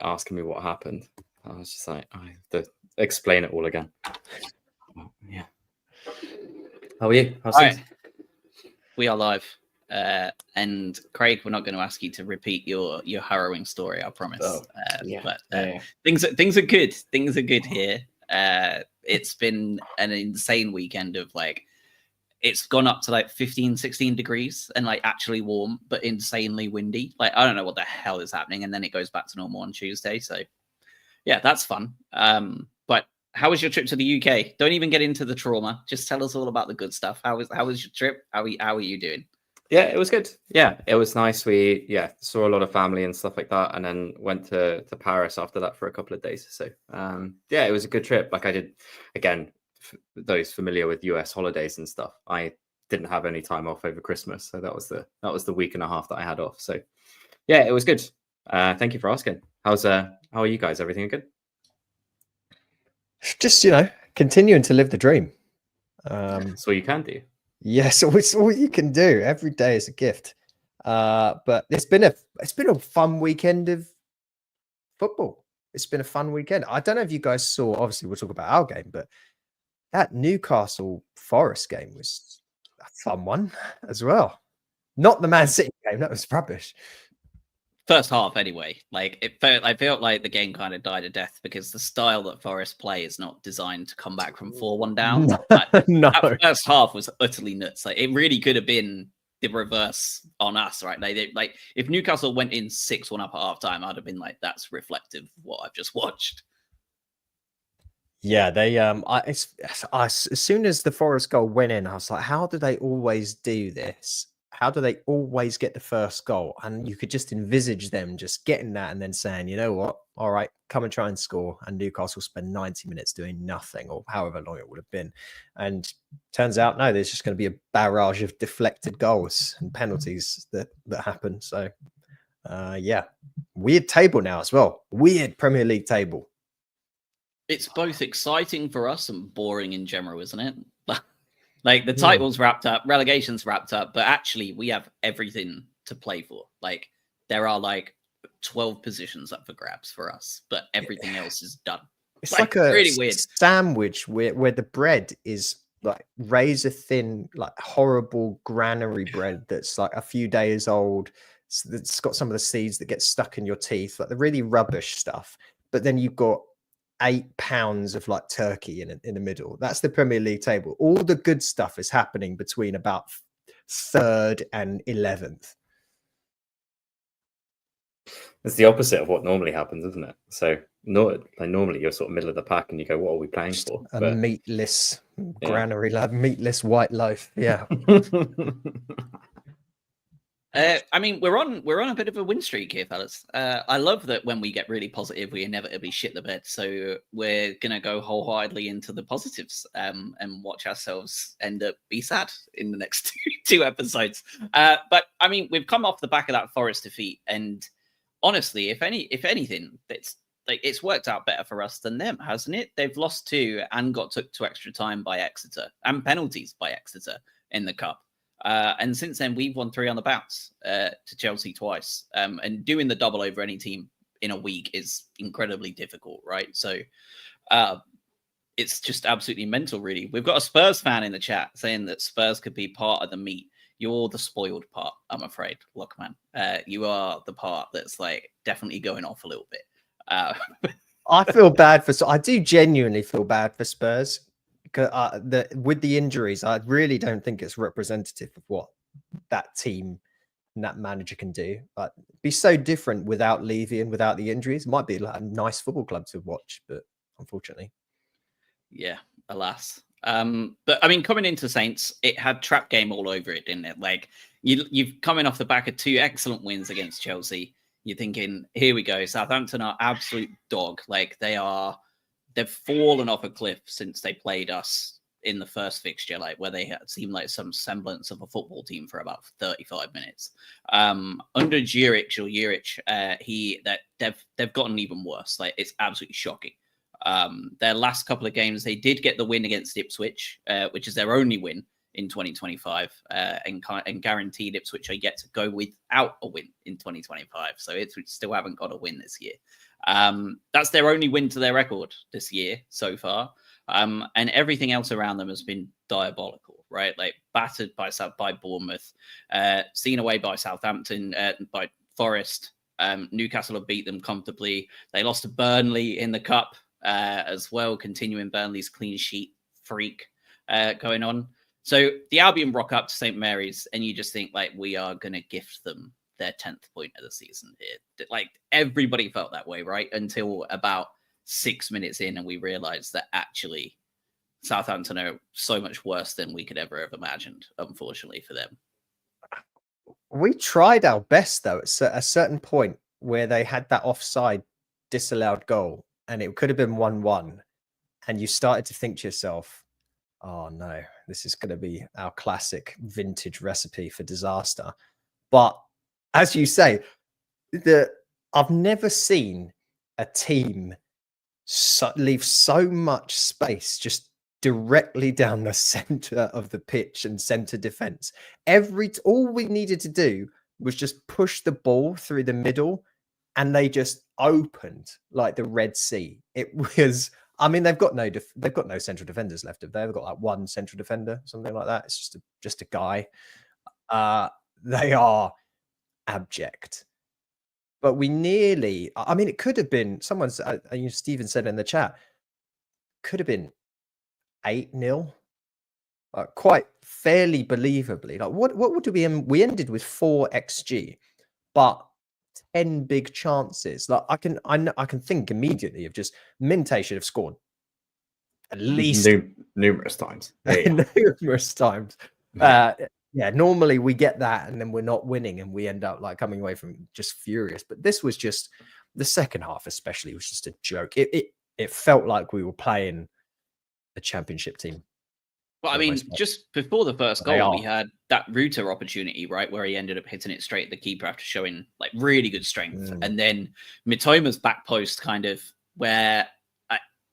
asking me what happened. I was just like, I have to explain it all again. Yeah. How are you? How's things? Right. We are live. And Craig, we're not going to ask you to repeat your harrowing story, I promise. Things are good. Things are good here. It's been an insane weekend of like, it's gone up to like 15, 16 degrees and like actually warm, but insanely windy. Like, I don't know what the hell is happening. And then it goes back to normal on Tuesday. So yeah, that's fun. But how was your trip to the UK? Don't even get into the trauma. Just tell us all about the good stuff. How was your trip? How are you doing? Yeah, it was good. Yeah, it was nice. We saw a lot of family and stuff like that, and then went to Paris after that for a couple of days. So it was a good trip. Like I did, again, those familiar with US holidays and stuff, I didn't have any time off over Christmas, so that was the week and a half that I had off. So yeah, it was good. Thank you for asking. How are you guys? Everything good? Just continuing to live the dream. That's all you can do. Yes, it's all you can do. Every day is a gift. But it's been a fun weekend of football. It's been a fun weekend. I don't know if you guys saw. Obviously, we'll talk about our game, but that Newcastle Forest game was a fun one as well. Not the Man City game. That was rubbish. First half, anyway. Like I felt like the game kind of died a death because the style that Forest play is not designed to come back from 4-1 down. No, that first half was utterly nuts. Like it really could have been the reverse on us, right? Like if Newcastle went in 6-1 up at halftime, I'd have been like, that's reflective of what I've just watched. Yeah, they as soon as the Forest goal went in, I was like, how do they always do this? How do they always get the first goal? And you could just envisage them just getting that and then saying, you know what? All right, come and try and score. And Newcastle spend 90 minutes doing nothing or however long it would have been. And turns out, no, there's just going to be a barrage of deflected goals and penalties that happen. So, weird table now as well. Weird Premier League table. It's both exciting for us and boring in general, isn't it? Like the title's wrapped up, relegation's wrapped up, but actually we have everything to play for. Like there are like 12 positions up for grabs for us, but everything else is done. It's like a really weird sandwich where the bread is like razor thin, like horrible granary bread that's like a few days old. It's got some of the seeds that get stuck in your teeth, like the really rubbish stuff. But then you've got 8 pounds of like turkey in the middle. That's the Premier League table. All the good stuff is happening between about 3rd and 11th. It's the opposite of what normally happens, isn't it? So normally you're sort of middle of the pack and you go, what are we playing for? A meatless granary, like meatless white loaf. Yeah. I mean, we're on a bit of a win streak here, fellas. I love that when we get really positive, we inevitably shit the bed. So we're gonna go wholeheartedly into the positives and watch ourselves end up be sad in the next two episodes. But I mean, we've come off the back of that Forest defeat, and honestly, if anything, it's worked out better for us than them, hasn't it? They've lost 2 and got took to extra time by Exeter and penalties by Exeter in the cup. And since then, we've won 3 on the bounce to Chelsea twice. And doing the double over any team in a week is incredibly difficult, right? So it's just absolutely mental, really. We've got a Spurs fan in the chat saying that Spurs could be part of the meat. You're the spoiled part, I'm afraid. Look, man, you are the part that's like definitely going off a little bit. I feel bad I do genuinely feel bad for Spurs. With the injuries, I really don't think it's representative of what that team and that manager can do. But be so different without Levy and without the injuries. It might be like a nice football club to watch, but unfortunately, yeah, alas. But I mean, coming into Saints, it had trap game all over it, didn't it? Like you've coming off the back of 2 excellent wins against Chelsea. You're thinking, here we go. Southampton are absolute dog. Like they've fallen off a cliff since they played us in the first fixture, like where they seemed like some semblance of a football team for about 35 minutes. Under Juric, they've gotten even worse. Like it's absolutely shocking. Their last couple of games, they did get the win against Ipswich, which is their only win in 2025, and guaranteed Ipswich are yet to go without a win in 2025. So Ipswich still haven't got a win this year. That's their only win to their record this year so far. And everything else around them has been diabolical, right? Like battered by Bournemouth, seen away by Southampton, by Forest. Newcastle have beat them comfortably. They lost to Burnley in the cup as well, continuing Burnley's clean sheet freak going on. So the Albion rock up to St. Mary's, and you just think like we are going to gift them their 10th point of the season here. Like everybody felt that way, right? Until about 6 minutes in, and we realized that actually Southampton are so much worse than we could ever have imagined, unfortunately for them. We tried our best, though, at a certain point where they had that offside disallowed goal, and it could have been 1-1. And you started to think to yourself, oh no, this is going to be our classic vintage recipe for disaster. But as you say, I've never seen a team leave so much space just directly down the center of the pitch and center defense. All we needed to do was just push the ball through the middle, and they just opened like the Red Sea. It was, I mean, they've got no central defenders left. They've got like one central defender, something like that. It's just a guy. They are abject. But we nearly, I mean, it could have been, Stephen said in the chat, could have been 8-0, quite fairly believably. Like what would we ended with 4 XG, but 10 big chances. Like I can think immediately of just Minte should have scored at least numerous times. Numerous times. Yeah, normally we get that and then we're not winning and we end up like coming away from just furious. But this was just, the second half especially was just a joke. It felt like we were playing a championship team. Well, I mean, just before the first goal, we had that Ruter opportunity, right, where he ended up hitting it straight at the keeper after showing like really good strength. And then Mitoma's back post kind of where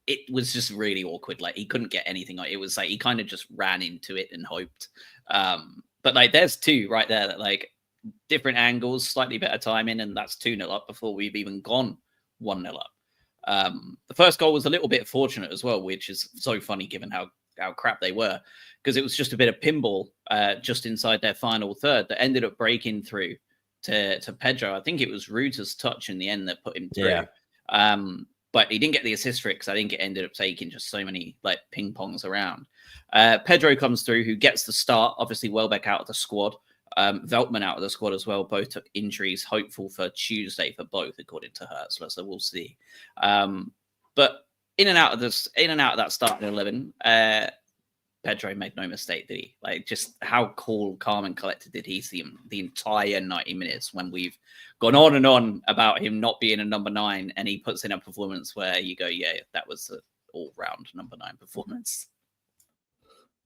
it was just really awkward. Like he couldn't get anything. It was like he kind of just ran into it and hoped. But like there's 2 right there that like different angles, slightly better timing, and that's 2-0 up before we've even gone 1-0 up. The first goal was a little bit fortunate as well, which is so funny given how crap they were, because it was just a bit of pinball just inside their final third that ended up breaking through to Pedro. I think it was Ruter's touch in the end that put him through. Yeah. But he didn't get the assist for it because I think it ended up taking just so many like ping pongs around. Pedro comes through, who gets the start. Obviously, Welbeck out of the squad. Veltman out of the squad as well. Both took injuries. Hopeful for Tuesday for both, according to Hertzler. So we'll see. But in and out of that starting 11, Pedro made no mistake, did he? Like, just how cool, calm, and collected did he seem the entire 90 minutes when we've gone on and on about him not being a number 9, and he puts in a performance where you go, yeah, that was an all-round number 9 performance.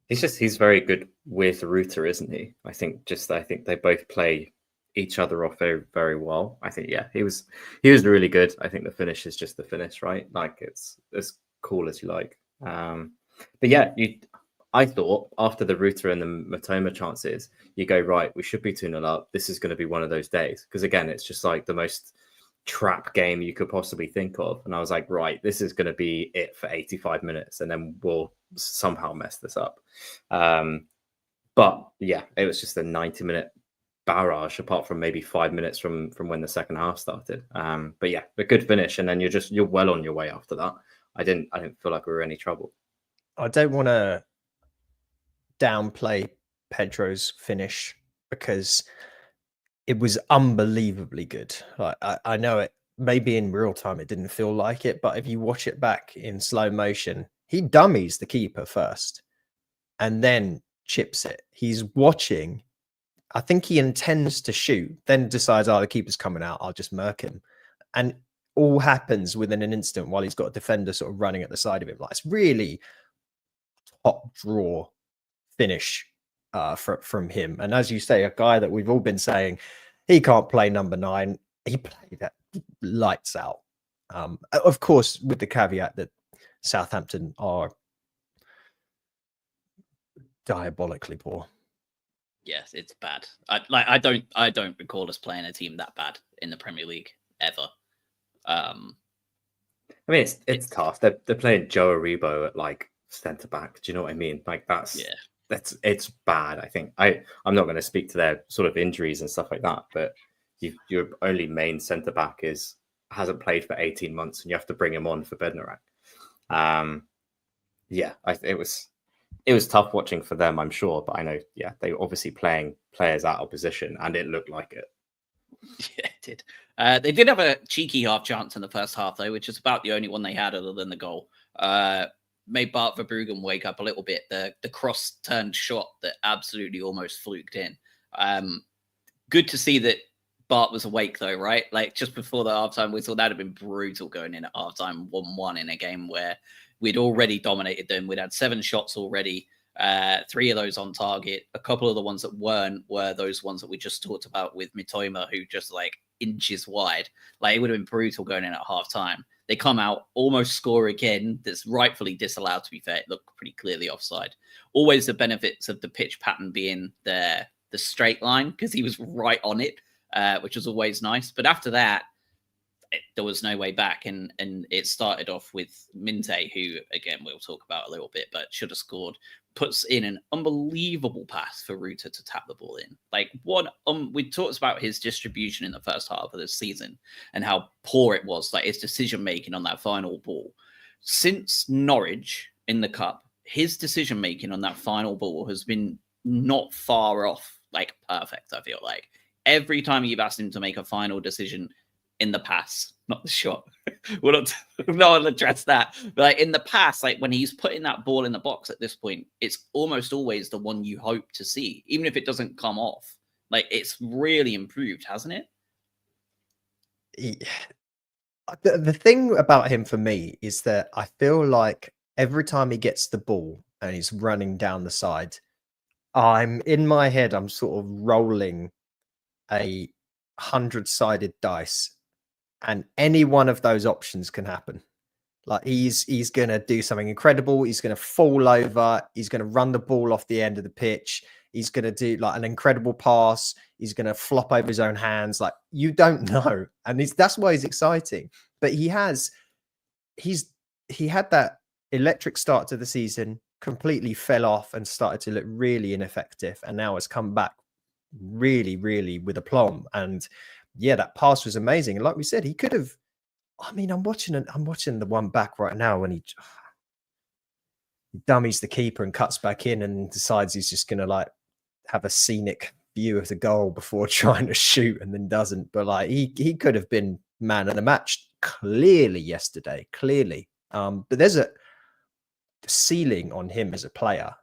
He's very good with Ruter, isn't he? I think they both play each other off very, very well. I think, yeah, he was really good. I think the finish is just the finish, right? Like it's as cool as you like. But yeah, I thought after the Ruter and the Mitoma chances, you go, right, we should be 2-0 up. This is going to be one of those days. Because again, it's just like the most trap game you could possibly think of. And I was like, right, this is going to be it for 85 minutes. And then we'll somehow mess this up. But yeah, it was just a 90-minute barrage, apart from maybe 5 minutes from when the second half started. But yeah, a good finish. And then you're well on your way after that. I didn't feel like we were in any trouble. I don't want to downplay Pedro's finish because it was unbelievably good. Like I know it maybe in real time it didn't feel like it, but if you watch it back in slow motion, he dummies the keeper first and then chips it. He's watching. I think he intends to shoot, then decides, the keeper's coming out, I'll just murk him. And all happens within an instant while he's got a defender sort of running at the side of him. Like, it's really top draw finish from him. And as you say, a guy that we've all been saying, he can't play number 9. He played that lights out. Of course, with the caveat that Southampton are diabolically poor. Yes, it's bad. I don't recall us playing a team that bad in the Premier League ever. I mean, it's tough. They're playing Joe Aribo at like centre back. Do you know what I mean? Like it's bad. I think I'm not going to speak to their sort of injuries and stuff like that, but your only main centre back hasn't played for 18 months, and you have to bring him on for Bednarak. It was tough watching for them, I'm sure, but I know, they were obviously playing players out of position, and it looked like it. Yeah, it did. They did have a cheeky half chance in the first half, though, which is about the only one they had other than the goal. Made Bart Verbruggen wake up a little bit. The cross-turned shot that absolutely almost fluked in. Good to see that Bart was awake, though, right? Like, just before the halftime whistle, that would have been brutal going in at halftime 1-1 in a game where we'd already dominated them. We'd had 7 shots already, 3 of those on target. A couple of the ones that weren't were those ones that we just talked about with Mitoma, who just like inches wide. Like, it would have been brutal going in at halftime. They come out, almost score again. That's rightfully disallowed, to be fair. It looked pretty clearly offside. Always the benefits of the pitch pattern being the straight line, because he was right on it, which was always nice. But after that, there was no way back, and it started off with Minte, who, again, we'll talk about a little bit, but should have scored. Puts in an unbelievable pass for Ruta to tap the ball in. Like, we talked about his distribution in the first half of this season and how poor it was, like his decision making on that final ball. Since Norwich in the cup, his decision making on that final ball has been not far off, like perfect. I feel like every time you've asked him to make a final decision in the pass, not the shot. We'll not address that. But like in the past, like when he's putting that ball in the box at this point, it's almost always the one you hope to see, even if it doesn't come off. Like, it's really improved, hasn't it? The thing about him for me is that I feel like every time he gets the ball and he's running down the side, in my head, I'm sort of rolling a 100-sided dice. And any one of those options can happen. Like, he's going to do something incredible. He's going to fall over. He's going to run the ball off the end of the pitch. He's going to do like an incredible pass. He's going to flop over his own hands. Like, you don't know. And that's why he's exciting. But he had that electric start to the season, completely fell off and started to look really ineffective. And now has come back really, really with aplomb. And yeah, that pass was amazing. And like we said, he could have. I mean, I'm watching the one back right now when he dummies the keeper and cuts back in and decides he's just going to like have a scenic view of the goal before trying to shoot, and then doesn't. But like he could have been man of the match clearly yesterday, clearly. But there's the ceiling on him as a player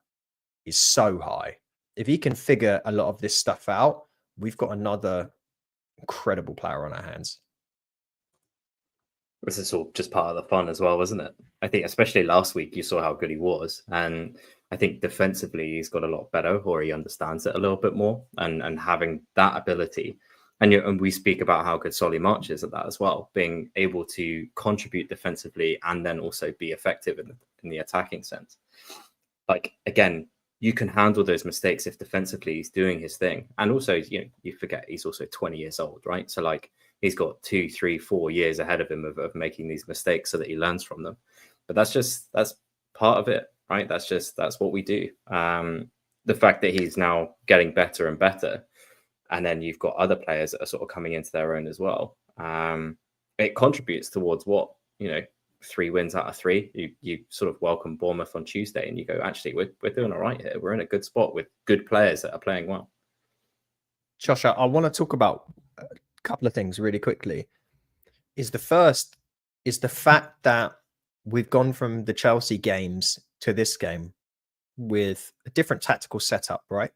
is so high. If he can figure a lot of this stuff out, we've got another incredible player on our hands. This is all just part of the fun as well, wasn't it? I think especially last week you saw how good he was, and I think defensively he's got a lot better, or he understands it a little bit more, and having that ability. And we speak about how good Solly March is at that as well, being able to contribute defensively and then also be effective in the attacking sense. Like, again, you can handle those mistakes if defensively he's doing his thing. And also, you forget he's also 20 years old, right? So like he's got 2, 3, 4 years ahead of him of making these mistakes so that he learns from them. But that's part of it, right? That's what we do. The fact that he's now getting better and better, and then you've got other players that are sort of coming into their own as well. It contributes towards 3 wins out of 3. You sort of welcome Bournemouth on Tuesday and you go, actually, we're doing all right here. We're in a good spot with good players that are playing well. Josh, I want to talk about a couple of things really quickly. The first is the fact that we've gone from the Chelsea games to this game with a different tactical setup, right?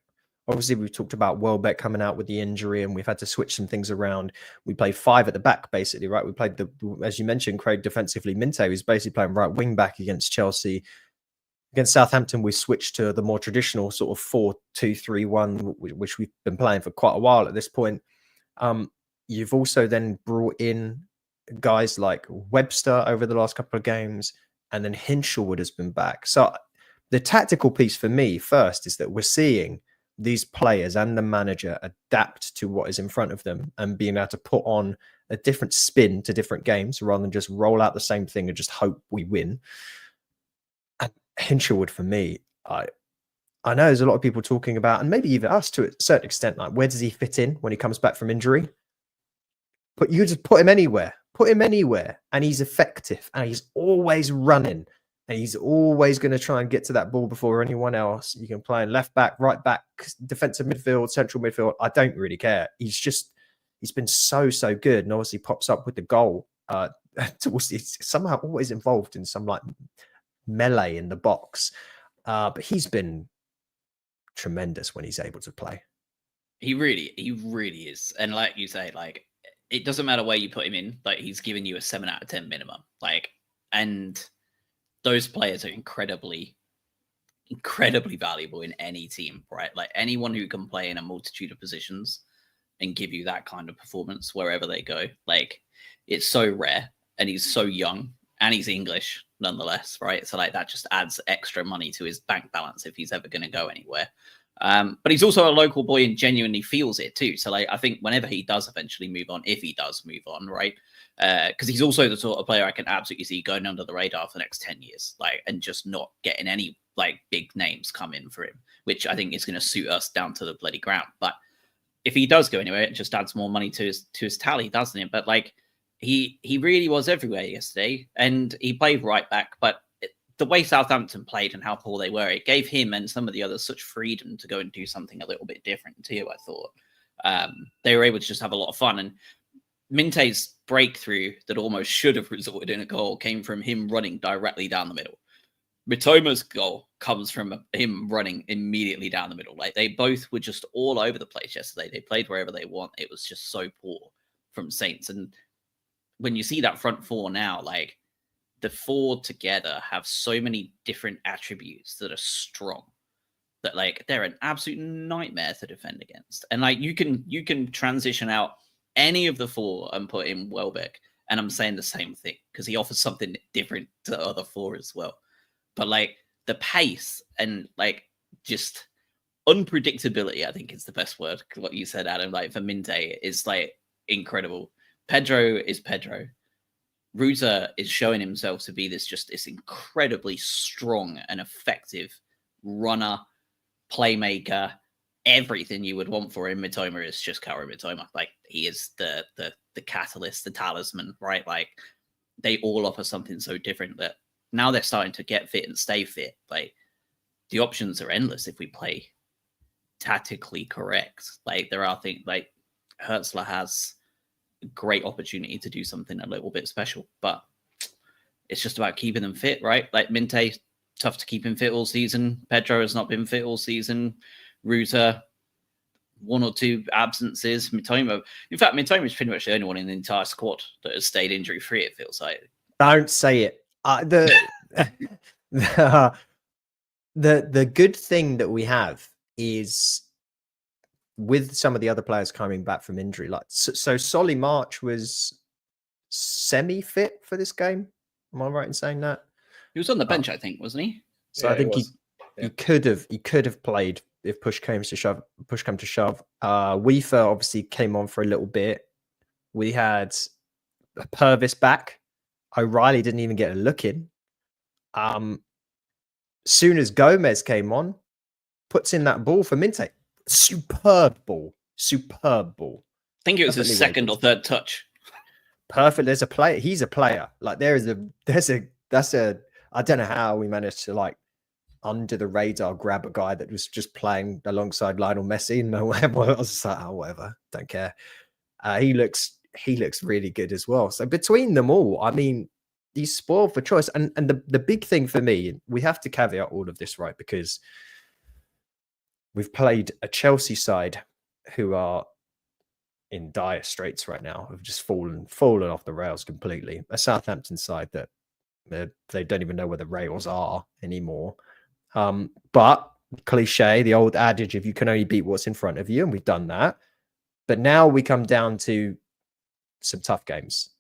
Obviously, we've talked about Welbeck coming out with the injury, and we've had to switch some things around. We played 5 at the back, basically, right? We played as you mentioned, Craig, defensively. Minte was basically playing right wing back against Chelsea. Against Southampton, we switched to the more traditional sort of 4-2-3-1, which we've been playing for quite a while at this point. You've also then brought in guys like Webster over the last couple of games, and then Hinshelwood has been back. So the tactical piece for me first is that we're seeing these players and the manager adapt to what is in front of them and being able to put on a different spin to different games rather than just roll out the same thing and just hope we win. And Hinshelwood, for me, I know there's a lot of people talking about, and maybe even us to a certain extent, like, where does he fit in when he comes back from injury? But you just put him anywhere, and he's effective, and he's always running, and he's always going to try and get to that ball before anyone else. You can play in left back, right back, defensive midfield, central midfield. I don't really care. He's been so good, and obviously pops up with the goal. He's somehow always involved in some like melee in the box. But he's been tremendous when he's able to play. He really is. And like you say, like, it doesn't matter where you put him in, like, he's giving you a 7 out of 10 minimum. Like, and those players are incredibly valuable in any team, right? Like, anyone who can play in a multitude of positions and give you that kind of performance wherever they go, like, it's so rare. And he's so young, and he's English nonetheless, right? So like, that just adds extra money to his bank balance if he's ever going to go anywhere. But he's also a local boy and genuinely feels it too. So like, I think whenever he does eventually move on, if he does move on, right? Because he's also the sort of player I can absolutely see going under the radar for the next 10 years, like, and just not getting any like big names come in for him, which I think is going to suit us down to the bloody ground. But if he does go anywhere, it just adds more money to his tally, doesn't it? But like, he really was everywhere yesterday, and he played right back. But the way Southampton played and how poor they were, it gave him and some of the others such freedom to go and do something a little bit different too, I thought. They were able to just have a lot of fun. And Minte's breakthrough that almost should have resulted in a goal came from him running directly down the middle. Mitoma's goal comes from him running immediately down the middle. Like, they both were just all over the place yesterday. They played wherever they want. It was just so poor from Saints. And when you see that front four now, like, the four together have so many different attributes that are strong, that like, they're an absolute nightmare to defend against. And like, you can transition out any of the four and put in Welbeck, and I'm saying the same thing because he offers something different to the other four as well. But like, the pace and like, just unpredictability, I think is the best word. What you said, Adam, like, for Minte is like incredible. Pedro is Pedro. Ruta is showing himself to be this incredibly strong and effective runner, playmaker, everything you would want for him. Mitoma is just Kaoru Mitoma. Like, he is the catalyst, the talisman, right? Like, they all offer something so different that now they're starting to get fit and stay fit. Like, the options are endless if we play tactically correct. Like, there are things like Hertzler has a great opportunity to do something a little bit special, but it's just about keeping them fit, right? Like, Minte, tough to keep him fit all season. Pedro has not been fit all season. Ruta, 1 or 2 absences. Mitoma, in fact, Mitoma is pretty much the only one in the entire squad that has stayed injury free, it feels like. Don't say it. The good thing that we have is, with some of the other players coming back from injury, like so Solly March was semi-fit for this game. Am I right in saying that? He was on the bench, I think, wasn't he? So yeah, I think he could have played if push came to shove. Weaver obviously came on for a little bit. We had Purvis back. O'Reilly didn't even get a look in. Soon as Gomez came on, puts in that ball for Minte. Superb ball. I think it was his second or third touch. Perfect. There's a player. He's a player. Like, that's a, I don't know how we managed to, like, under the radar grab a guy that was just playing alongside Lionel Messi. No, whatever. I was just like, oh, whatever. Don't care. He looks really good as well. So between them all, I mean, he's spoiled for choice. And the big thing for me, we have to caveat all of this, right? Because we've played a Chelsea side who are in dire straits right now, have just fallen off the rails completely. A Southampton side that they don't even know where the rails are anymore. But cliche, the old adage, if you can only beat what's in front of you, and we've done that. But now we come down to some tough games.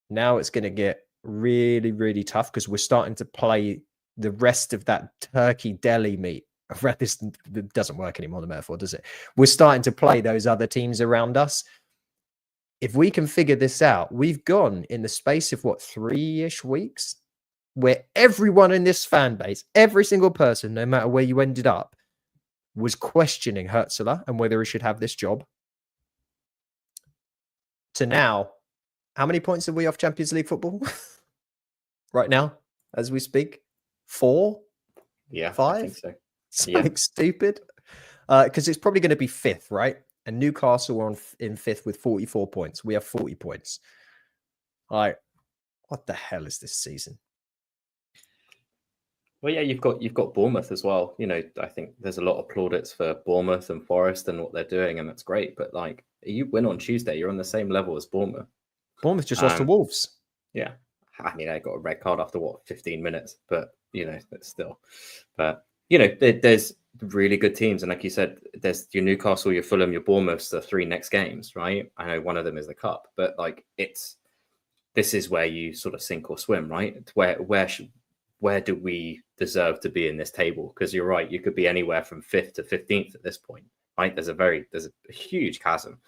Now it's going to get really, really tough because we're starting to play the rest of that turkey deli meat. This doesn't work anymore, the metaphor, does it? We're starting to play those other teams around us. if we can figure this out, we've gone in the space of what, 3-ish weeks, where everyone in this fan base, every single person, no matter where you ended up, was questioning Hertzler and whether he should have this job. To now, how many points are we off Champions League football right now, as we speak? 4? Yeah, 5? I think so. Something stupid. Because it's probably going to be 5th, right? And Newcastle are in 5th with 44 points. We have 40 points. Like, what the hell is this season? Well, yeah, you've got Bournemouth as well. You know, I think there's a lot of plaudits for Bournemouth and Forest and what they're doing, and that's great. But like, you win on Tuesday, you're on the same level as Bournemouth. Bournemouth just lost to Wolves. Yeah, I mean, I got a red card after 15 minutes, but you know, that's still. But you know, there's really good teams, and like you said, there's your Newcastle, your Fulham, your Bournemouths, the 3 next games, right? I know one of them is the cup, but like this is where you sort of sink or swim, right? Where do we deserve to be in this table? Because you're right, you could be anywhere from 5th to 15th at this point, right? There's a huge chasm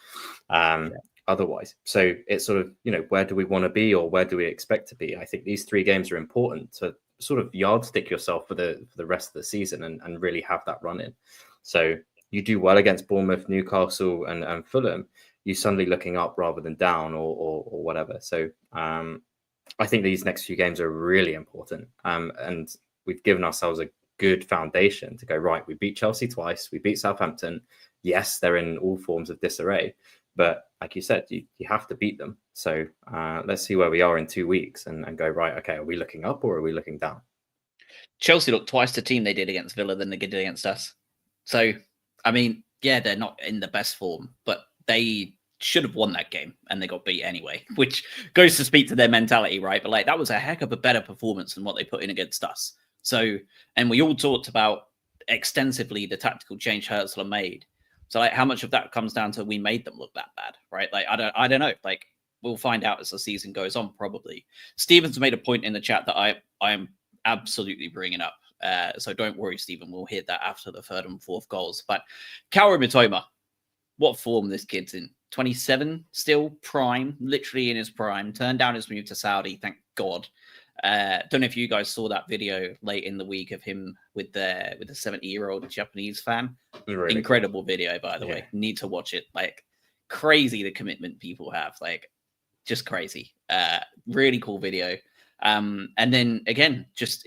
otherwise. So it's sort of, you know, where do we want to be or where do we expect to be? I think these 3 games are important to sort of yardstick yourself for the rest of the season and really have that run in. So you do well against Bournemouth, Newcastle and Fulham, you're suddenly looking up rather than down or whatever. So I think these next few games are really important. And we've given ourselves a good foundation to go, right, we beat Chelsea twice, we beat Southampton. Yes, they're in all forms of disarray, but like you said, you have to beat them. So let's see where we are in 2 weeks and go, right, okay, are we looking up or are we looking down? Chelsea looked twice the team they did against Villa than they did against us. So, I mean, yeah, they're not in the best form, but they should have won that game and they got beat anyway, which goes to speak to their mentality, right? But like, that was a heck of a better performance than what they put in against us. So, and we all talked about extensively the tactical change Hertzler made. So like, how much of that comes down to we made them look that bad, right? Like, I don't know. Like, we'll find out as the season goes on, probably. Stephen's made a point in the chat that I am absolutely bringing up. So don't worry, Stephen. We'll hit that after the 3rd and 4th goals. But Kaoru Mitoma, what form this kid's in? 27, still prime, literally in his prime. Turned down his move to Saudi, thank God. Don't know if you guys saw that video late in the week of him with the 70-year-old Japanese fan. Really incredible cool video, by the way. Need to watch it. Like, crazy the commitment people have. Like, just crazy. Really cool video. And then again, just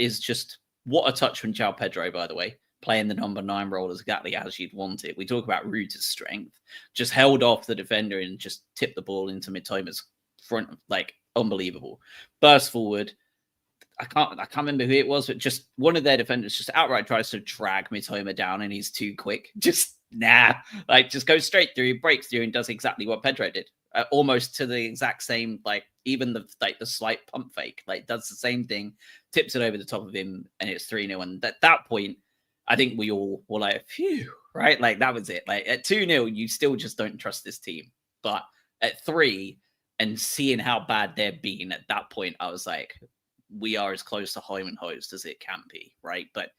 what a touch from João Pedro, by the way. Playing the number 9 role exactly as you'd want it. We talk about Ruud's strength. Just held off the defender and just tipped the ball into Mitoma's front. Like, unbelievable. Burst forward. I can't remember who it was, but just one of their defenders just outright tries to drag Mitoma down and he's too quick. Just just goes straight through, breaks through and does exactly what Pedro did. Almost to the exact same, like, even the slight pump fake, like, does the same thing, tips it over the top of him and it's 3-0. And at that point, I think we all were like, phew, right? Like, that was it. Like, at 2-0, you still just don't trust this team. But at 3, and seeing how bad they're being at that point, I was like, we are as close to home and host as it can be, right? But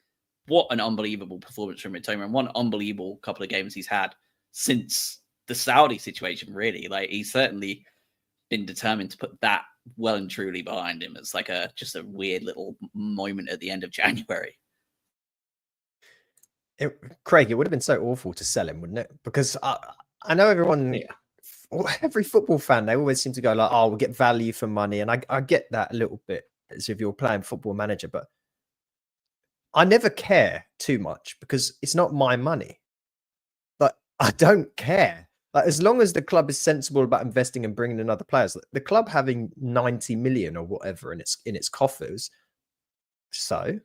what an unbelievable performance from Mitoma, and one unbelievable couple of games he's had since the Saudi situation, really. Like, he's certainly been determined to put that well and truly behind him. It's like just a weird little moment at the end of January. Craig, it would have been so awful to sell him, wouldn't it? Because I know everyone, every football fan, they always seem to go like, oh, we'll get value for money. And I get that a little bit as if you're playing Football Manager, but I never care too much because it's not my money. But I don't care. Like, as long as the club is sensible about investing and bringing in other players, the club having 90 million or whatever in its coffers. So,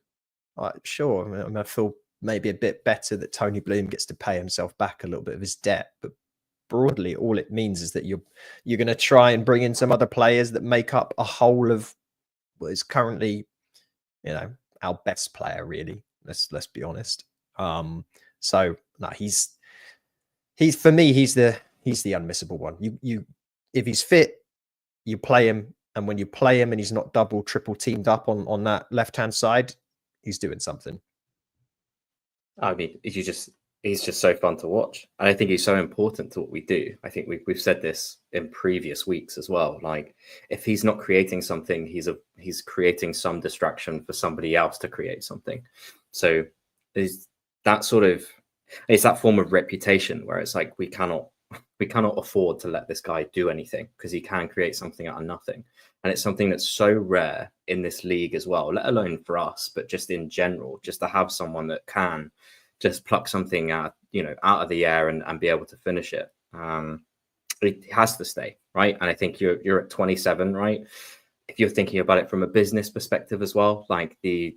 sure, I feel maybe a bit better that Tony Bloom gets to pay himself back a little bit of his debt, but broadly, all it means is that you're going to try and bring in some other players that make up a whole of what is currently, our best player. Really, let's be honest. So no, he's for me, he's the unmissable one. You if he's fit, you play him, and when you play him and he's not double, triple teamed up on that left hand side, he's doing something. I mean, if you just he's just so fun to watch, and I think he's so important to what we do. I think we've said this in previous weeks as well. Like, if he's not creating something, he's creating some distraction for somebody else to create something. So there's that sort of, it's that form of reputation where it's like we cannot afford to let this guy do anything, because he can create something out of nothing. And it's something that's so rare in this league as well, let alone for us, but just in general, just to have someone that can just pluck something out of the air and be able to finish it. It has to stay, right? And I think you're at 27, right? If you're thinking about it from a business perspective as well, like the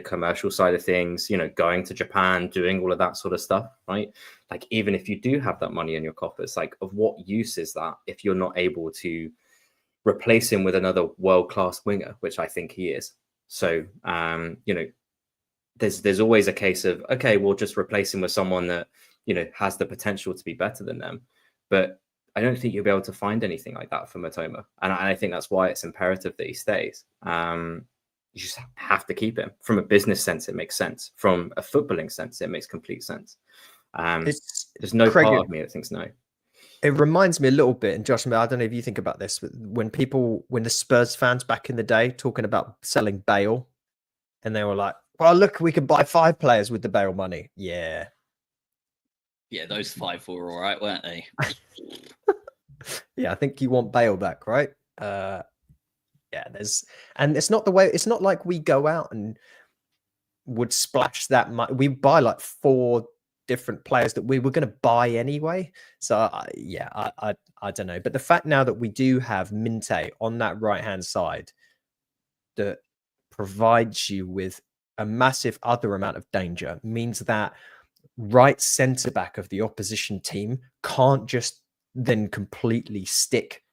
commercial side of things, going to Japan, doing all of that sort of stuff, right? Like, even if you do have that money in your coffers, like, of what use is that if you're not able to replace him with another world-class winger, which I think he is. So, there's always a case of, okay, we'll just replace him with someone that, has the potential to be better than them. But I don't think you'll be able to find anything like that for Matoma. And I think that's why it's imperative that he stays. You just have to keep him. From a business sense, it makes sense. From a footballing sense, it makes complete sense. There's no part of me that thinks no. It reminds me a little bit, and Josh, I don't know if you think about this, but when the Spurs fans back in the day talking about selling Bale, and they were like, well, look, we could buy 5 players with the Bale money. Yeah. Yeah, those 5 were all right, weren't they? Yeah, I think you want Bale back, right? Yeah, it's not the way, it's not like we go out and would splash that much. We buy like 4 different players that we were going to buy anyway. So I don't know. But the fact now that we do have Minte on that right-hand side that provides you with a massive other amount of danger means that right centre back of the opposition team can't just then completely stick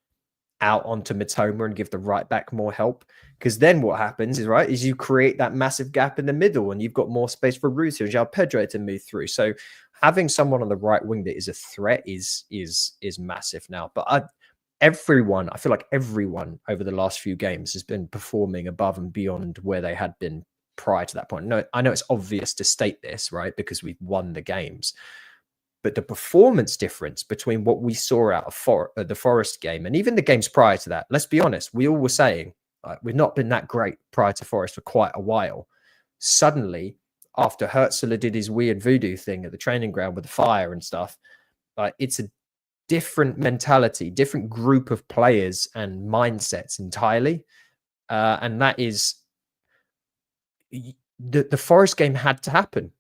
out onto Mitoma and give the right back more help, because then what happens is you create that massive gap in the middle and you've got more space for Russo and João Pedro to move through. So having someone on the right wing that is a threat is massive now. But I feel like everyone over the last few games has been performing above and beyond where they had been prior to that point. No, I know it's obvious to state this, right, because we've won the games. But the performance difference between what we saw out of the Forest game and even the games prior to that, let's be honest, we all were saying we've not been that great prior to Forest for quite a while. Suddenly, after Hertzler did his weird voodoo thing at the training ground with the fire and stuff, it's a different mentality, different group of players and mindsets entirely. And that is the Forest game had to happen.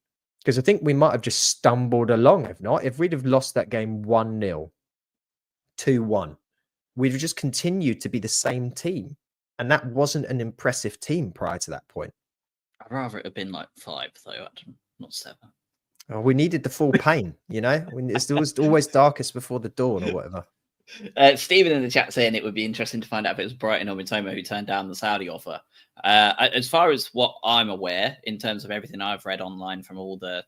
Because I think we might have just stumbled along. If we'd have lost that game 1-0, 2-1, we'd have just continued to be the same team. And that wasn't an impressive team prior to that point. I'd rather it have been like 5, though, not 7. Oh, we needed the full pain, It's always darkest before the dawn or whatever. Stephen in the chat saying it would be interesting to find out if it was Brighton or Mitoma who turned down the Saudi offer. As far as what I'm aware, in terms of everything I've read online from all the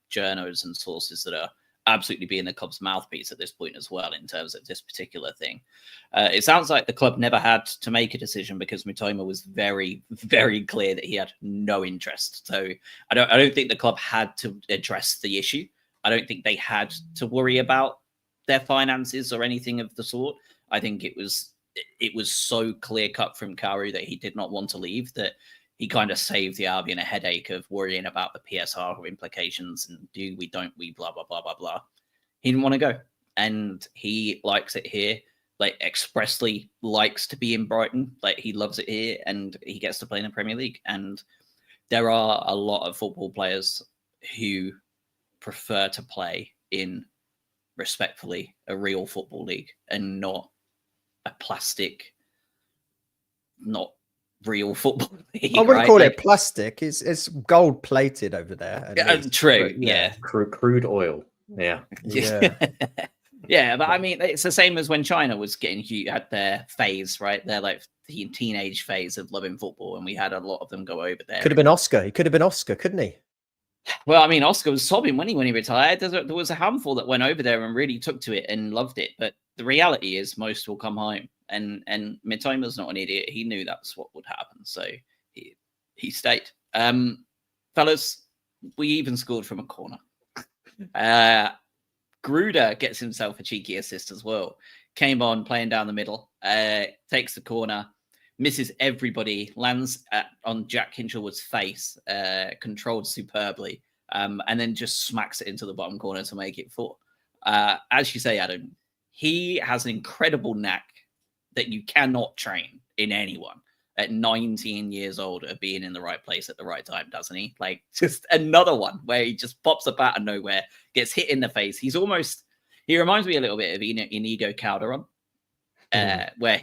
journos and sources that are absolutely being the club's mouthpiece at this point as well, in terms of this particular thing, it sounds like the club never had to make a decision because Mitoma was very, very clear that he had no interest. So I don't think the club had to address the issue. I don't think they had to worry about their finances or anything of the sort. I think it was so clear cut from Karu that he did not want to leave that he kind of saved the Albion a headache of worrying about the PSR implications and don't we blah blah blah blah blah. He didn't want to go, and he likes it here. Expressly likes to be in Brighton. He loves it here, and he gets to play in the Premier League. And there are a lot of football players who prefer to play in, respectfully, a real football league and not a plastic, not real football league. I wouldn't call it plastic. It's gold plated over there. True. Yeah. Crude oil. Yeah. Yeah. But I mean, it's the same as when China was had their phase, right? Their the teenage phase of loving football, and we had a lot of them go over there. Could have been Oscar. He could have been Oscar, couldn't he? Well, I mean, Oscar was sobbing when he retired. There was a handful that went over there and really took to it and loved it. But the reality is most will come home. And Mitoma's not an idiot. He knew that's what would happen. So he stayed. Fellas, we even scored from a corner. Gruder gets himself a cheeky assist as well. Came on playing down the middle, takes the corner, misses everybody, lands on Jack Hinchelwood's face, controlled superbly, and then just smacks it into the bottom corner to make it 4. As you say, Adam, he has an incredible knack that you cannot train in anyone at 19 years old of being in the right place at the right time, doesn't he? Like, just another one where he just pops up out of nowhere, gets hit in the face. He reminds me a little bit of Inigo Calderon, where I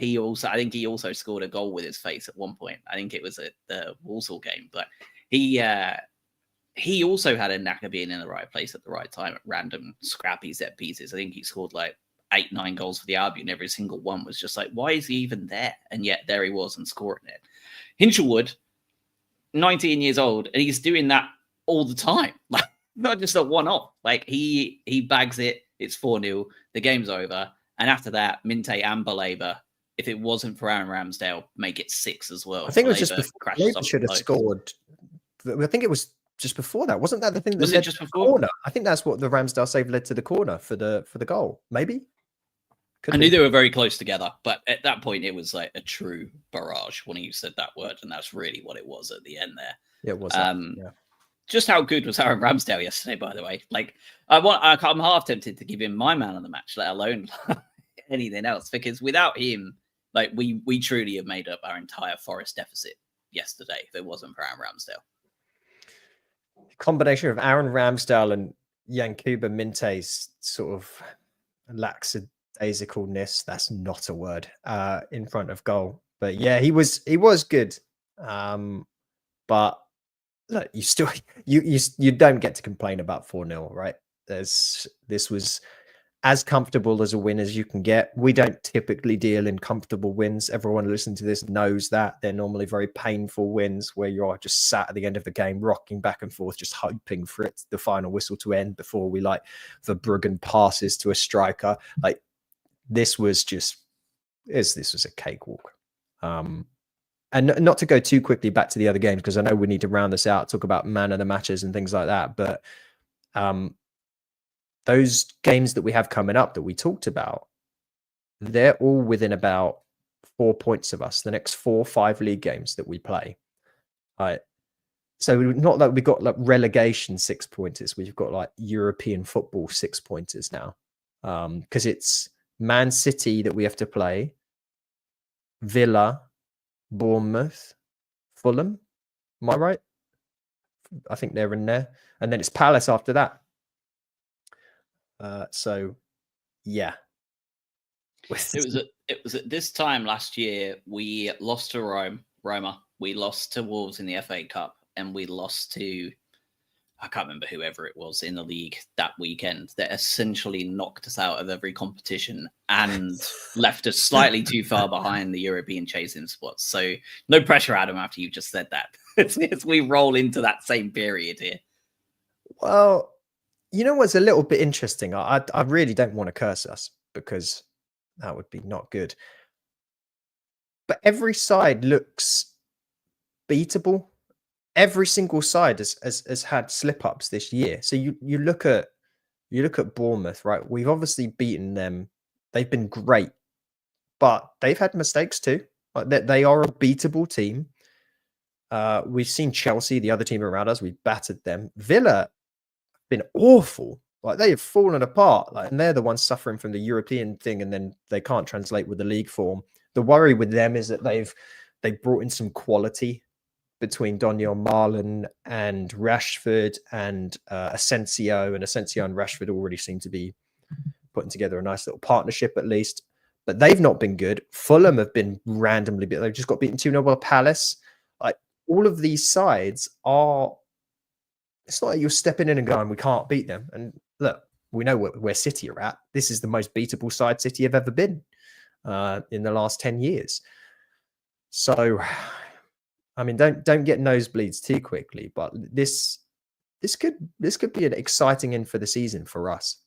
think he also scored a goal with his face at one point. I think it was at the Walsall game, but he also had a knack of being in the right place at the right time at random scrappy set pieces. I think he scored like 8-9 goals for the Albion. Every single one was just like, why is he even there? And yet there he was and scoring it. Hinchelwood, 19 years old, and he's doing that all the time. Like, not just a one-off. Like, he bags it. It's 4-0. The game's over. And after that, Minte and Baleba, if it wasn't for Aaron Ramsdale, make it 6 as well. I think it was just before. Baleba should have scored. I think it was just before that. Wasn't that the thing that led just before? Corner? I think that's what the Ramsdale save led to the corner for the goal. Maybe. I knew they were very close together, but at that point it was like a true barrage when you said that word, and that's really what it was at the end there. Yeah, it was. Yeah. Just how good was Aaron Ramsdale yesterday, by the way? Like, I'm half tempted to give him my man of the match, let alone anything else, because without him, like, we truly have made up our entire Forest deficit yesterday if it wasn't for Aaron Ramsdale. Combination of Aaron Ramsdale and Yankuba Minte's sort of lackadaisicalness, that's not a word, in front of goal. But yeah, he was good. But look, you still you don't get to complain about 4-0, right? This was as comfortable as a win as you can get. We don't typically deal in comfortable wins. Everyone listening to this knows that. They're normally very painful wins where you're just sat at the end of the game, rocking back and forth, just hoping for the final whistle to end before we Verbruggen passes to a striker. Like, this was a cakewalk. And not to go too quickly back to the other games, because I know we need to round this out, talk about man of the matches and things like that. But those games that we have coming up that we talked about, they're all within about 4 points of us, the next 4 or 5 league games that we play. So not that we've got like relegation 6 pointers, we've got like European football 6 pointers now. Because it's Man City that we have to play, Villa, Bournemouth, Fulham. Am I right? I think they're in there. And then it's Palace after that. So yeah. It was at this time last year we lost to Roma. We lost to Wolves in the FA Cup, and we lost to, I can't remember whoever it was in the league that weekend, that essentially knocked us out of every competition and left us slightly too far behind the European chasing spots. So no pressure, Adam, after you just said that. As we roll into that same period here. Well, you know what's a little bit interesting? I really don't want to curse us because that would be not good. But every side looks beatable. Every single side has had slip-ups this year. So you look at Bournemouth, right? We've obviously beaten them. They've been great, but they've had mistakes too. Like they are a beatable team. We've seen Chelsea, the other team around us. We've battered them. Villa been awful. Like, they have fallen apart. Like, and they're the ones suffering from the European thing, and then they can't translate with the league form. The worry with them is that they've brought in some quality between Doniel Marlon and Rashford and Asensio. And Asensio and Rashford already seem to be putting together a nice little partnership at least. But they've not been good. Fulham have been randomly beaten. They've just got beaten 2-0 by Palace. Like, all of these sides are... It's not like you're stepping in and going, we can't beat them. And look, we know where City are at. This is the most beatable side City have ever been in the last 10 years. So... I mean, don't get nosebleeds too quickly, but this could be an exciting end for the season for us.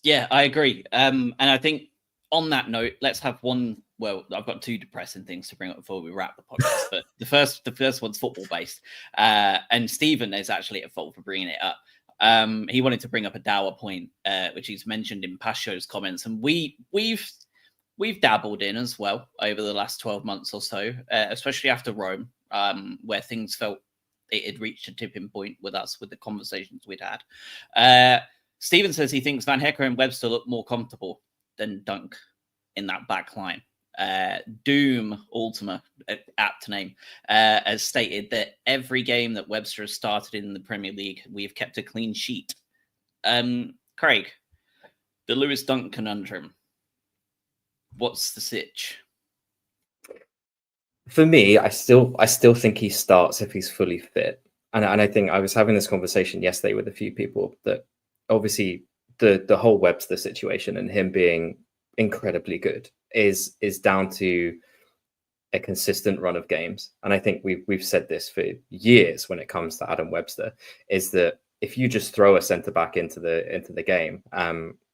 Yeah, I agree. And I think on that note, let's have one well, I've got two depressing things to bring up before we wrap the podcast. But the first one's football based, and Stephen is actually at fault for bringing it up. He wanted to bring up a dour point, which he's mentioned in past shows comments, and we've dabbled in as well over the last 12 months or so, especially after Rome, where things felt it had reached a tipping point with us with the conversations we'd had. Stephen says he thinks Van Hecke and Webster look more comfortable than Dunk in that back line. Doom Ultima, apt name, has stated that every game that Webster has started in the Premier League, we've kept a clean sheet. Craig, the Lewis Dunk conundrum. What's the sitch? For me, I still think he starts if he's fully fit. And I think I was having this conversation yesterday with a few people that obviously the whole Webster situation and him being incredibly good is down to a consistent run of games. And I think we've said this for years when it comes to Adam Webster, is that if you just throw a centre back into the game,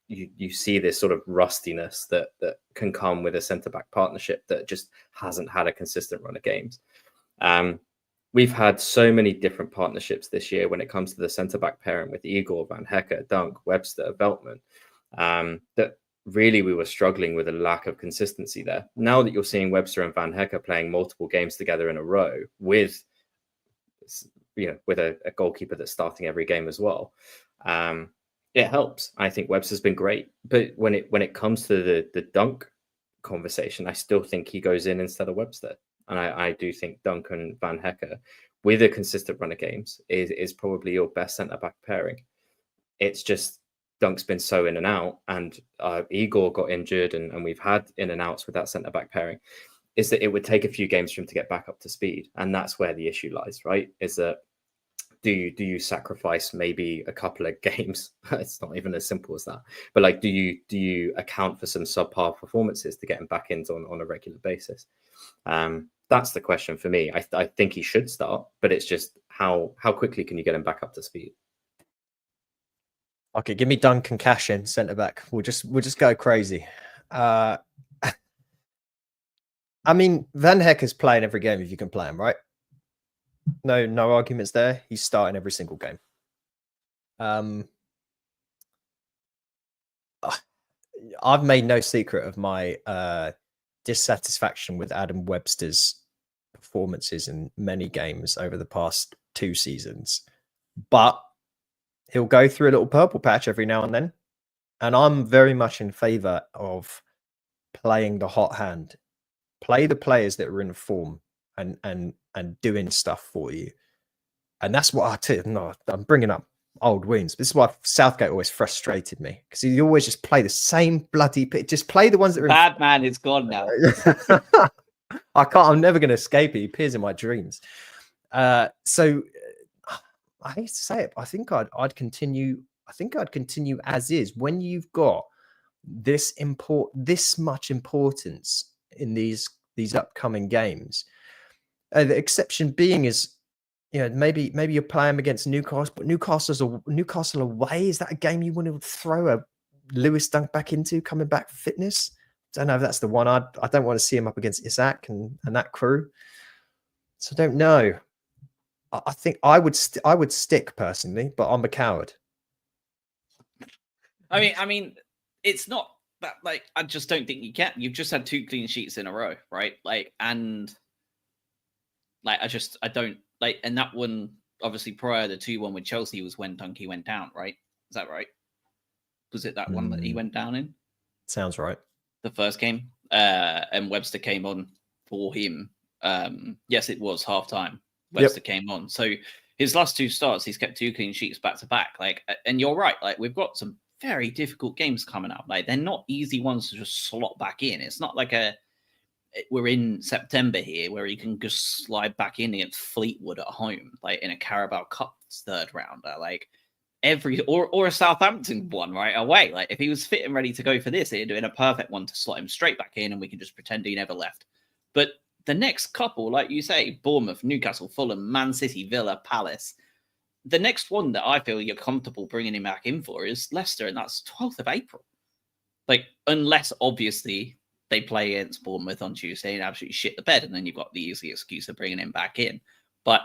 you see this sort of rustiness that can come with a centre back partnership that just hasn't had a consistent run of games. We've had so many different partnerships this year when it comes to the centre back pairing with Igor, Van Hecke, Dunk, Webster, Veltman, that really we were struggling with a lack of consistency there. Now that you're seeing Webster and Van Hecke playing multiple games together in a row with a goalkeeper that's starting every game as well, it helps. I think Webster's been great, but when it comes to the Dunk conversation, I still think he goes in instead of Webster. And I do think Dunk and Van Hecke, with a consistent run of games, is probably your best centre-back pairing. It's just Dunk's been so in and out, and Igor got injured, and we've had in and outs with that centre-back pairing, is that it would take a few games for him to get back up to speed. And that's where the issue lies, right? Is that do you sacrifice maybe a couple of games? It's not even as simple as that. But like, do you account for some subpar performances to get him back into on a regular basis? That's the question for me. I think he should start, but it's just how quickly can you get him back up to speed? Okay, give me Duncan Cash in centre back. We'll just go crazy. I mean, Van Hecke's playing every game if you can play him, right? No arguments there. He's starting every single game. I've made no secret of my dissatisfaction with Adam Webster's performances in many games over the past 2 seasons, but he'll go through a little purple patch every now and then, and I'm very much in favor of playing the hot hand, play the players that are in form and doing stuff for you. And that's what I'm bringing up old wounds. This is why Southgate always frustrated me, because he always just play the same bloody pitch. Just play the ones that are bad man is gone now. I'm never going to escape it. He appears in my dreams. So I hate to say it, but I think I'd continue. I think I'd continue as is when you've got this much importance in these upcoming games. The exception being is, maybe you're playing against Newcastle, but Newcastle away. Is that a game you want to throw a Lewis Dunk back into, coming back fitness? I don't know if that's the one. I don't want to see him up against Isaac and that crew. So I don't know. I think I would stick personally, but I'm a coward. I mean, it's not that, like, I just don't think you can. You've just had 2 clean sheets in a row, right? Like, and like, I don't like, and that one obviously prior to 2-1 with Chelsea was when Donkey went down, right? Is that right? Was it that one that he went down in? Sounds right. The first game, and Webster came on for him. Yes, it was halftime. Webster came on. So his last 2 starts, he's kept 2 clean sheets back to back. Like, and you're right. Like, we've got some very difficult games coming up. Like, they're not easy ones to just slot back in. It's not like we're in September here where you can just slide back in against Fleetwood at home, like in a Carabao Cup 3rd rounder, like or a Southampton one right away. Like, if he was fit and ready to go for this, it'd have been a perfect one to slot him straight back in, and we can just pretend he never left. But the next couple, like you say, Bournemouth, Newcastle, Fulham, Man City, Villa, Palace. The next one that I feel you're comfortable bringing him back in for is Leicester, and that's 12th of April. Like, unless obviously they play against Bournemouth on Tuesday and absolutely shit the bed, and then you've got the easy excuse of bringing him back in. But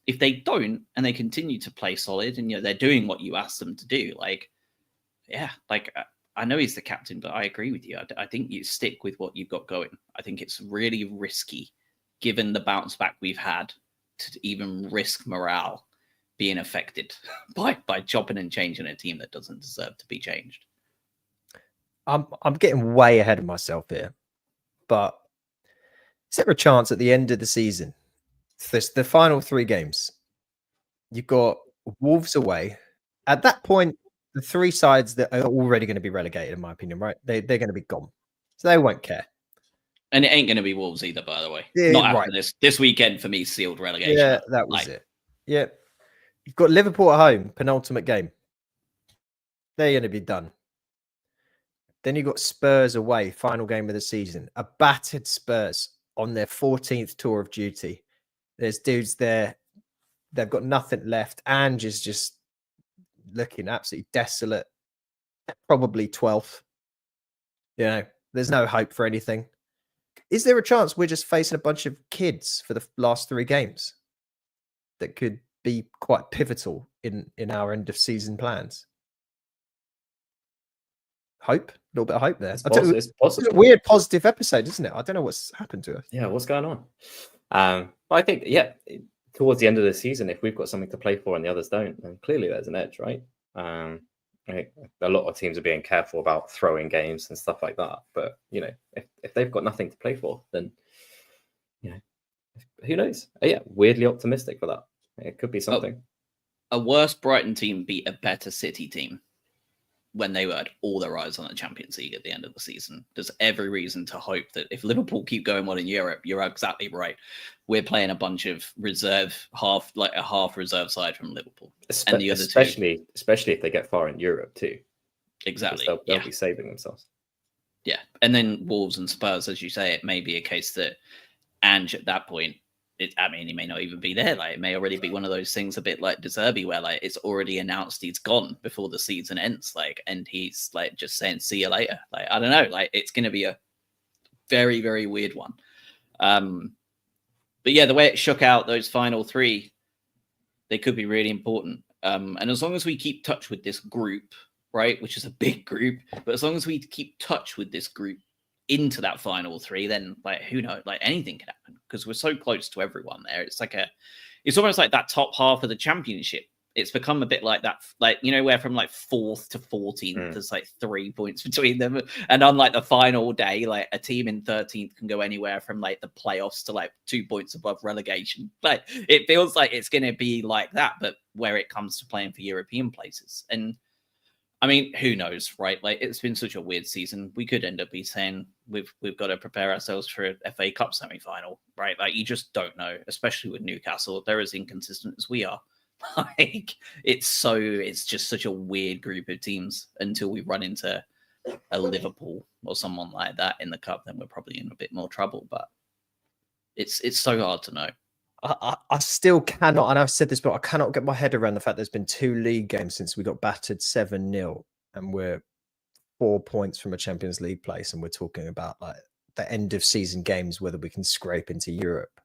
if they don't and they continue to play solid and they're doing what you asked them to do, I know he's the captain, but I agree with you. I think you stick with what you've got going. I think it's really risky, given the bounce back we've had, to even risk morale being affected by chopping and changing a team that doesn't deserve to be changed. I'm getting way ahead of myself here, but is there a chance at the end of the season, the final 3 games, you've got Wolves away? At that point, the 3 sides that are already going to be relegated, in my opinion, right? They're going to be gone, so they won't care. And it ain't going to be Wolves either, by the way. Yeah, not after this weekend for me. Sealed relegation. Yeah, that was it. Yeah, you've got Liverpool at home, penultimate game. They're going to be done. Then you've got Spurs away, final game of the season. A battered Spurs on their 14th tour of duty. There's dudes there. They've got nothing left. Ange is just looking absolutely desolate. Probably 12th. There's no hope for anything. Is there a chance we're just facing a bunch of kids for the last 3 games that could be quite pivotal in our end of season plans? Hope, a little bit of hope there. It's possible. It's a weird positive episode, isn't it? I don't know what's happened to us. Yeah, what's going on? But I think, towards the end of the season, if we've got something to play for and the others don't, then clearly there's an edge, right? A lot of teams are being careful about throwing games and stuff like that. But if they've got nothing to play for, then who knows? Weirdly optimistic for that. It could be something. A worse Brighton team beat a better City team when they had all their eyes on the Champions League at the end of the season. There's every reason to hope that if Liverpool keep going well in Europe, you're exactly right. We're playing a bunch of reserve, a half reserve side from Liverpool. And the other especially if they get far in Europe too. Exactly. They'll be saving themselves. Yeah. And then Wolves and Spurs, as you say, it may be a case that Ange at that point, he may not even be there. It may already be one of those things a bit like De Zerbi, where it's already announced he's gone before the season ends. And he's just saying, see you later. I don't know. It's going to be a very, very weird one. But yeah, the way it shook out those final 3, they could be really important. And as long as we keep touch with this group, right, which is a big group, but as long as we keep touch with this group into that final 3, then who knows, anything can happen because we're so close to everyone there. It's almost like that top half of the championship. It's become a bit like that, where from 4th to 14th, there's 3 points between them. And on the final day, a team in 13th can go anywhere from the playoffs to 2 points above relegation. It feels like it's going to be like that, but where it comes to playing for European places. And I mean, who knows, right? It's been such a weird season. We could end up saying we've got to prepare ourselves for a FA Cup semi-final, right? You just don't know, especially with Newcastle. They're as inconsistent as we are. It's just such a weird group of teams until we run into a Liverpool or someone like that in the cup. Then we're probably in a bit more trouble. But it's so hard to know. I still cannot, and I've said this, but I cannot get my head around the fact there's been 2 league games since we got battered 7-0, and we're 4 points from a Champions League place, and we're talking about the end of season games, whether we can scrape into Europe.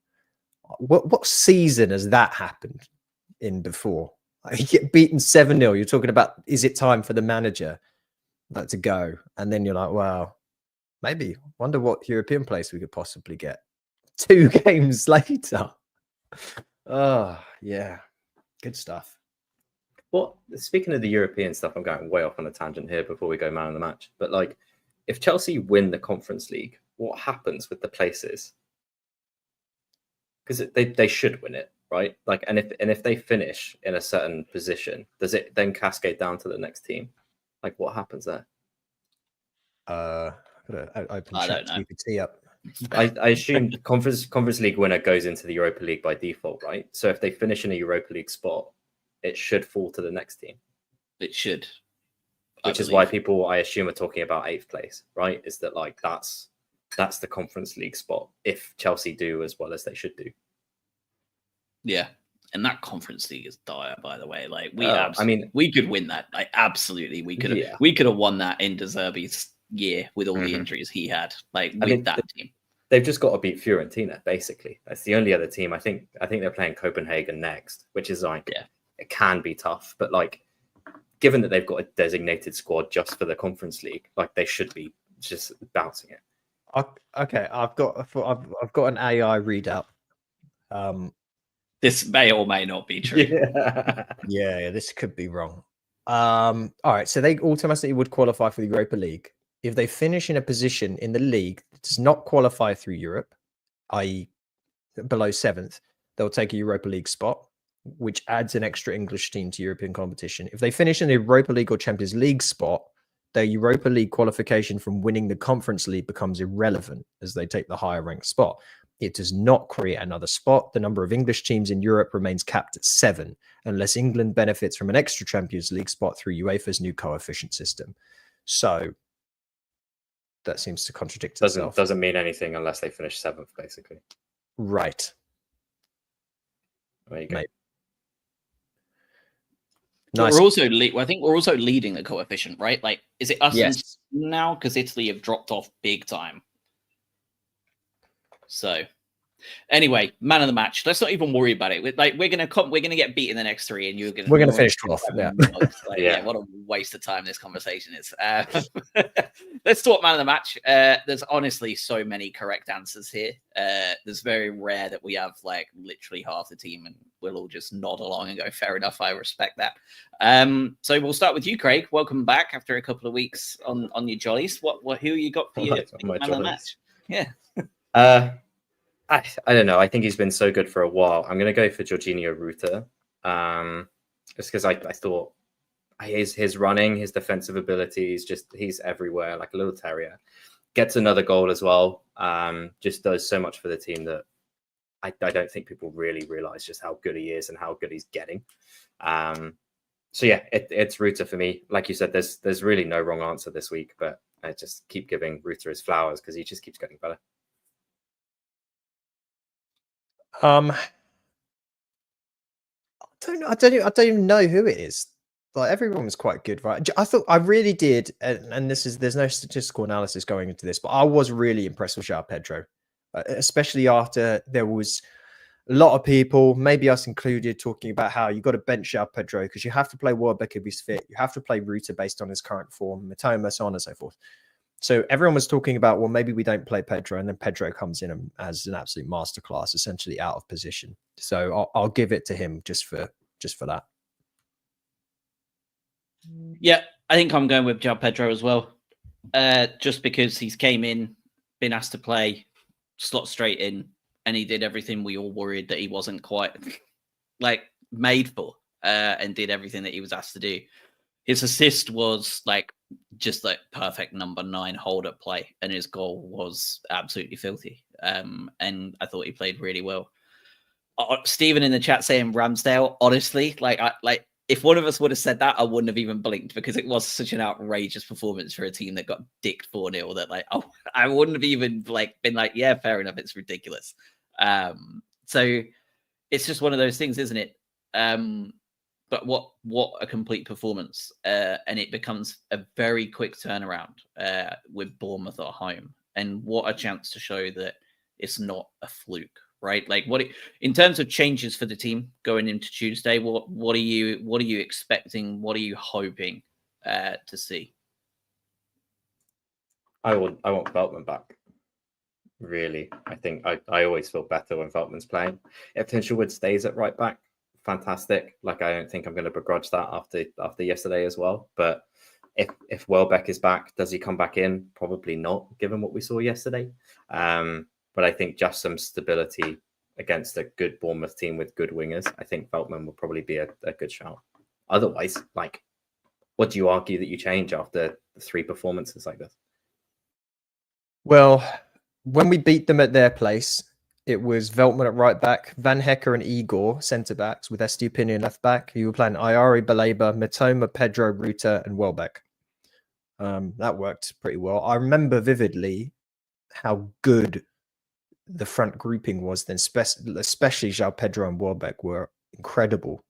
What season has that happened in before? You get beaten 7-0. You're talking about, is it time for the manager to go? And then you're like, wow, maybe. Wonder what European place we could possibly get 2 games later. Oh, yeah. Good stuff. Well, speaking of the European stuff, I'm going way off on a tangent here before we go man of the match. But if Chelsea win the Conference League, what happens with the places? Because they should win it, right? And if they finish in a certain position, does it then cascade down to the next team? What happens there? I've got to open ChatGPT up. I assume the Conference League winner goes into the Europa League by default, right? So if they finish in a Europa League spot, it should fall to the next team. It should. Which is why people, I assume, are talking about 8th place, right? Is that that's the Conference League spot if Chelsea do as well as they should do. Yeah. And that Conference League is dire, by the way. We could win that. Absolutely. We could have won that in De Zerbi's year with all the Mhm. injuries he had, like I with mean, that team. they've just got to beat Fiorentina, basically. That's the only other team. I think they're playing Copenhagen next, which is like, Yeah. it can be tough, but like, given that they've got a designated squad just for the Conference League, like they should be just bouncing it. Okay, I've got an AI readout. This may or may not be true. Yeah, this could be wrong. All right, so they automatically would qualify for the Europa League if they finish in a position in the league that does not qualify through Europe, i.e., below 7th. They'll take a Europa League spot, which adds an extra English team to European competition. If they finish in the Europa League or Champions League spot, their Europa League qualification from winning the Conference League becomes irrelevant as they take the higher ranked spot. It does not create another spot. The number of English teams in Europe remains capped at 7, unless England benefits from an extra Champions League spot through UEFA's new coefficient system. So that seems to contradict itself. Doesn't mean anything unless they finish 7th, basically. Right. There you go. Maybe. But Nice. we're also, I think we're also leading the coefficient, right? Like, is it us Yes. now? Because Italy have dropped off big time. So, anyway, man of the match. Let's not even worry about it. We're gonna get beat in the next 3, and we're gonna finish 12th. Yeah. What a waste of time this conversation is. Let's talk man of the match. There's honestly so many correct answers here. There's very rare that we have like literally half the team, and we'll all just nod along and go, "Fair enough, I respect that." So we'll start with you, Craig. Welcome back after a couple of weeks on your jollies. Who you got for your man of the match? Yeah. I don't know. I think he's been so good for a while. I'm going to go for Jorginho Ruta. Just because I thought his running, his defensive abilities, he's everywhere, like a little terrier. Gets another goal as well. Just does so much for the team that I don't think people really realize just how good he is and how good he's getting. So yeah, it's Ruta for me. Like you said, there's really no wrong answer this week, but I just keep giving Ruta his flowers because he just keeps getting better. I don't even know who it is. Like everyone was quite good, right? I thought I really did, and there's no statistical analysis going into this, but I was really impressed with João Pedro, especially after there was a lot of people, maybe us included, talking about how you got to bench João Pedro because you have to play Welbeck if he's fit, you have to play Ruta based on his current form, Mitoma, so on and so forth. So everyone was talking about, well, maybe we don't play Pedro, and then Pedro comes in as an absolute masterclass, essentially out of position. So I'll give it to him just for that. Yeah, I think I'm going with João Pedro as well. Just because he's came in, been asked to play, slot straight in, and he did everything we all worried that he wasn't quite like made for, and did everything that he was asked to do. His assist was like just like perfect number 9 hold up play, and his goal was absolutely filthy. And I thought he played really well. Stephen in the chat saying Ramsdale. Honestly, like if one of us would have said that, I wouldn't have even blinked because it was such an outrageous performance for a team that got dicked 4-0 that like, oh, I wouldn't have even like been like, yeah, fair enough, it's ridiculous. So it's just one of those things, isn't it? But what a complete performance. And it becomes a very quick turnaround with Bournemouth at home. And what a chance to show that it's not a fluke, right? Like in terms of changes for the team going into Tuesday, what are you expecting? What are you hoping to see? I want Veltman back. Really, I think I always feel better when Veltman's playing. If Hinshelwood stays at right back, fantastic. Like I don't think I'm going to begrudge that after yesterday as well. But if Welbeck is back, does he come back in? Probably not, given what we saw yesterday. But I think just some stability against a good Bournemouth team with good wingers, I think Veltman will probably be a good shout. Otherwise, like, what do you argue that you change after 3 performances like this? Well, when we beat them at their place, it was Veltman at right back, Van Hecker and Igor centre backs with Estupinian left back. You were playing Ayari, Baleba, Mitoma, Pedro, Ruta, and Welbeck. That worked pretty well. I remember vividly how good the front grouping was then, especially João Pedro and Welbeck were incredible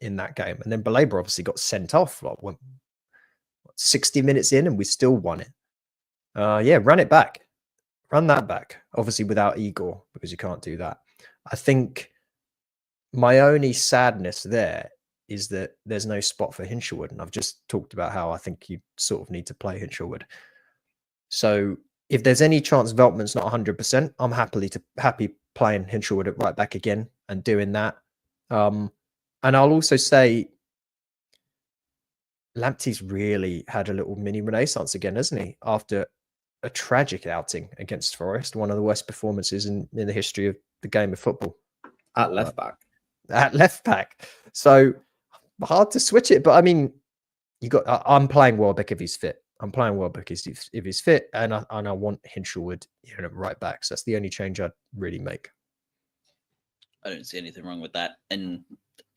in that game. And then Baleba obviously got sent off 60 minutes in, and we still won it. Yeah, run it back. Run that back. Obviously without Igor, because you can't do that. I think my only sadness there is that there's no spot for Hinshelwood. And I've just talked about how I think you sort of need to play Hinshelwood. So if there's any chance Veltman's not 100%, I'm happy playing Hinshelwood at right back again and doing that. And I'll also say Lamptey's really had a little mini renaissance again, hasn't he? After a tragic outing against Forest, one of the worst performances in the history of the game of football. At left back. At left back. So hard to switch it. But I mean, I'm playing Welbeck if he's fit. I'm playing Welbeck if he's fit. And I want Hinshelwood at right back. So that's the only change I'd really make. I don't see anything wrong with that. And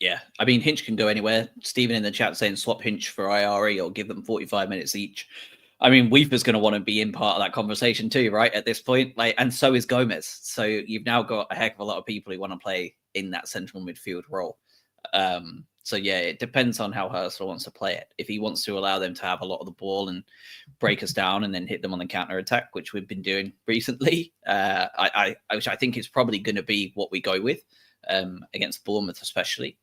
yeah, I mean, Hinch can go anywhere. Stephen in the chat saying swap Hinch for IRE or give them 45 minutes each. I mean, Weeper's going to want to be in part of that conversation too, right? At this point, and so is Gomez. So you've now got a heck of a lot of people who want to play in that central midfield role. So yeah, it depends on how Hurstler wants to play it. If he wants to allow them to have a lot of the ball and break us down and then hit them on the counter attack, which we've been doing recently, which I think is probably going to be what we go with against Bournemouth, especially.